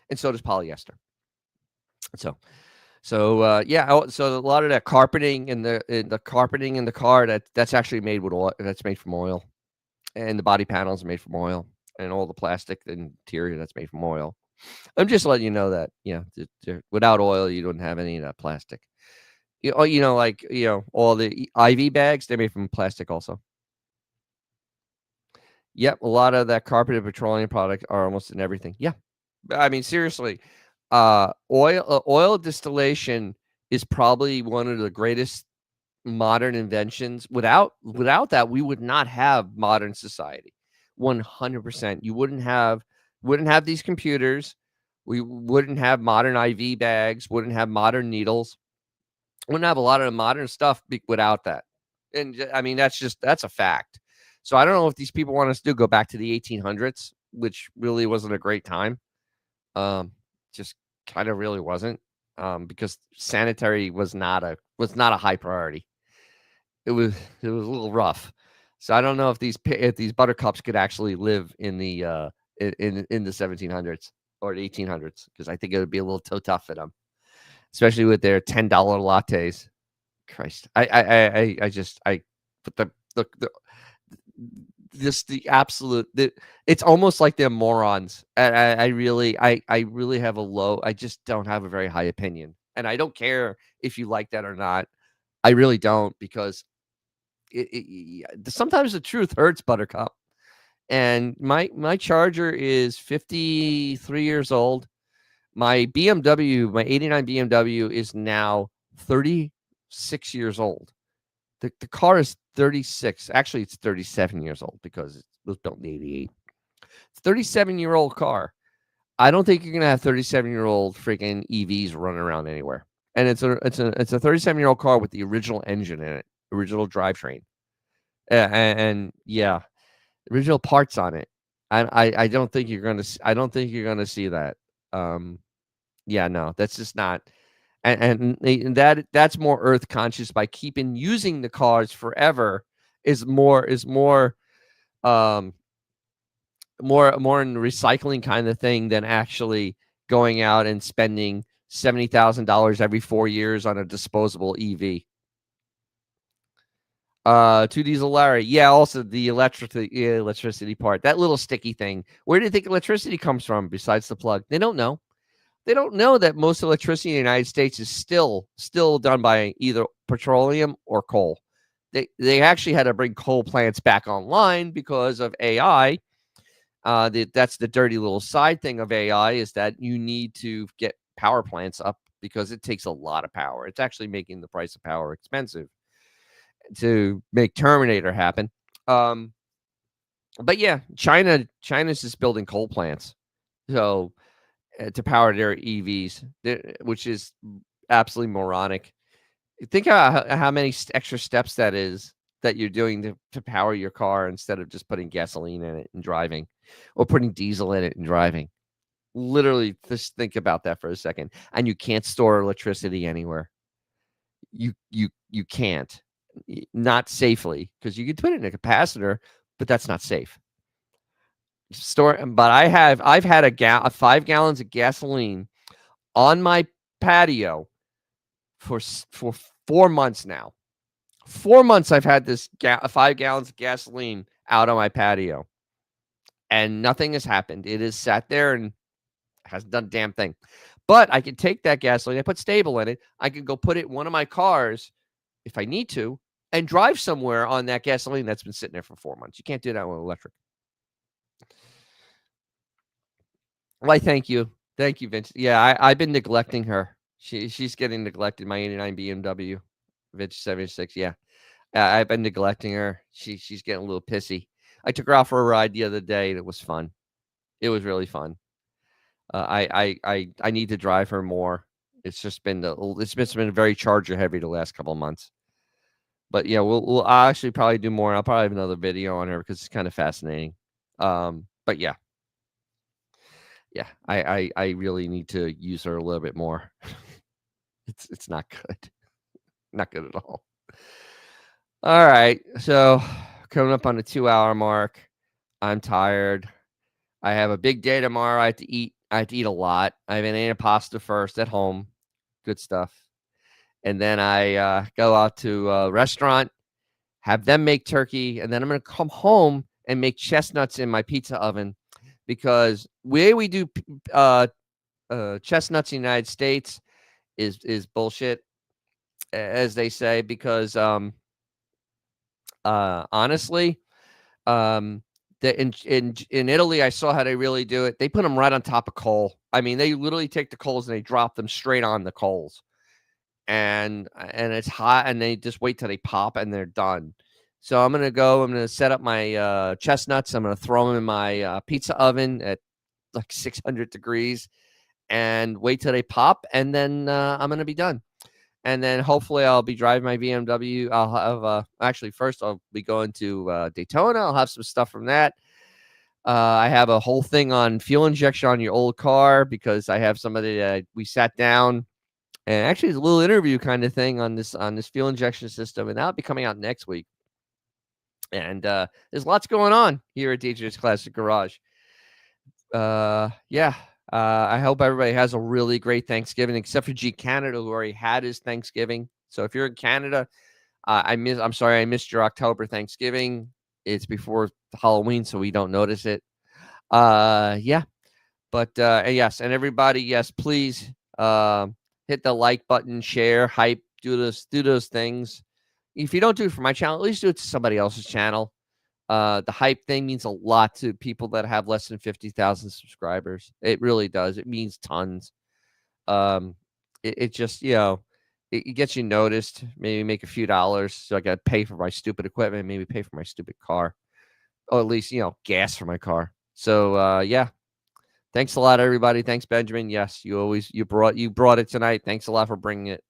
And so does polyester. So yeah, so a lot of that carpeting and the carpeting in the car that's actually made with oil. That's made from oil, and the body panels are made from oil, and all the plastic interior that's made from oil. I'm just letting you know that without oil you don't have any of that plastic. All the IV bags they're made from plastic also. Yep, a lot of that carpeted petroleum product are almost in everything. Yeah, I mean seriously, oil distillation is probably one of the greatest modern inventions. Without that, we would not have modern society. 100%. You wouldn't have these computers. We wouldn't have modern IV bags, wouldn't have modern needles. Wouldn't have a lot of the modern stuff without that. And I mean that's a fact. So I don't know if these people want us to go back to the 1800s, which really wasn't a great time. Just kind of really wasn't, because sanitary was not a high priority. It was a little rough. So I don't know if these buttercups could actually live in the 1700s or the 1800s because I think it would be a little too tough for them, especially with their $10 lattes. Christ, I just but the just the absolute it's almost like they're morons. And I really have a low. I just don't have a very high opinion, and I don't care if you like that or not. I really don't because sometimes the truth hurts, Buttercup. And my Charger is 53 years old. My BMW, my 89 BMW is now 36 years old. The car is 36. Actually, it's 37 years old because it was built in 88. It's a 37-year-old car. I don't think you're gonna have 37-year-old freaking EVs running around anywhere. And it's a 37-year-old car with the original engine in it, original drivetrain, and yeah, original parts on it. And I don't think you're gonna I don't think you're gonna see that. Um, yeah, no, that's just not. And that's more earth conscious by keeping using the cars forever is more um more in the recycling kind of thing than actually going out and spending $70,000 every 4 years on a disposable EV. Two diesel Larry. Yeah, also the electricity part. That little sticky thing. Where do you think electricity comes from besides the plug? They don't know. They don't know that most electricity in the United States is still done by either petroleum or coal. They actually had to bring coal plants back online because of AI. That's the dirty little side thing of AI is that you need to get power plants up because it takes a lot of power. It's actually making the price of power expensive to make Terminator happen. Um, but yeah, China's just building coal plants, so to power their EVs, which is absolutely moronic. Think how many extra steps that is that you're doing to power your car instead of just putting gasoline in it and driving, or putting diesel in it and driving. Literally, just think about that for a second. And you can't store electricity anywhere. You can't, not safely, because you can put it in a capacitor, but that's not safe. But I've had a 5 gallons of gasoline on my patio for 4 months now. 4 months I've had this 5 gallons of gasoline out on my patio, and nothing has happened. It has sat there and hasn't done a damn thing. But I can take that gasoline, I put stable in it. I can go put it in one of my cars if I need to and drive somewhere on that gasoline that's been sitting there for 4 months. You can't do that with electric. Why, thank you. Thank you, Vince. Yeah, I've been neglecting her. She's getting neglected. My '89 BMW, Vince 76. Yeah, I've been neglecting her. She's getting a little pissy. I took her out for a ride the other day, and it was fun. It was really fun. I need to drive her more. It's been very charger heavy the last couple of months. But yeah, I'll actually probably do more. I'll probably have another video on her because it's kind of fascinating. But yeah, I really need to use her a little bit more. It's not good, not good at all. All right, so coming up on the 2 hour mark. I'm tired. I have a big day tomorrow. I have to eat. I have to eat a lot. I have an antipasta first at home. Good stuff. And then I go out to a restaurant, have them make turkey, and then I'm going to come home and make chestnuts in my pizza oven because the way we do chestnuts in the United States is bullshit, as they say, because honestly, in Italy, I saw how they really do it. They put them right on top of coal. I mean, they literally take the coals and they drop them straight on the coals, and it's hot, and they just wait till they pop and they're done. So I'm gonna set up my chestnuts. I'm gonna throw them in my pizza oven at like 600 degrees and wait till they pop, and then I'm gonna be done. And then hopefully I'll be driving my BMW. I'll have actually first I'll be going to Daytona. I'll have some stuff from that. I have a whole thing on fuel injection on your old car because I have somebody that we sat down and actually it's a little interview kind of thing on this fuel injection system, and that'll be coming out next week. And there's lots going on here at DJ's Classic Garage. Yeah. I hope everybody has a really great Thanksgiving, except for G Canada, who already had his Thanksgiving. So if you're in Canada, I'm sorry I missed your October Thanksgiving. It's before Halloween, so we don't notice it. Yeah. But yes, and everybody, yes, please hit the like button, share, hype, do those things. If you don't do it for my channel, at least do it to somebody else's channel. The hype thing means a lot to people that have less than 50,000 subscribers. It really does. It means tons. It just, it gets you noticed, maybe make a few dollars. So I got to pay for my stupid equipment, maybe pay for my stupid car, or at least, gas for my car. So, yeah, Thanks a lot, everybody. Thanks, Benjamin. Yes, you brought it tonight. Thanks a lot for bringing it.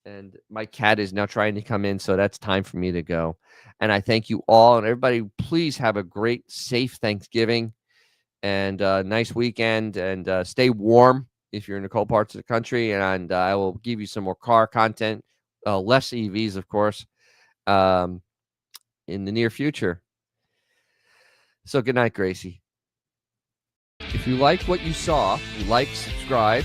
And my cat is now trying to come in, so that's time for me to go. And I thank you all, and everybody, please have a great, safe Thanksgiving and nice weekend, and stay warm if you're in the cold parts of the country. And I will give you some more car content, less EVs, of course, in the near future. So good night, Gracie. If you liked what you saw, like, subscribe.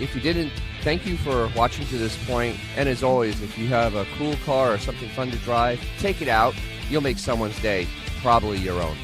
If you didn't, thank you for watching to this point. And as always, if you have a cool car or something fun to drive, take it out. You'll make someone's day, probably your own.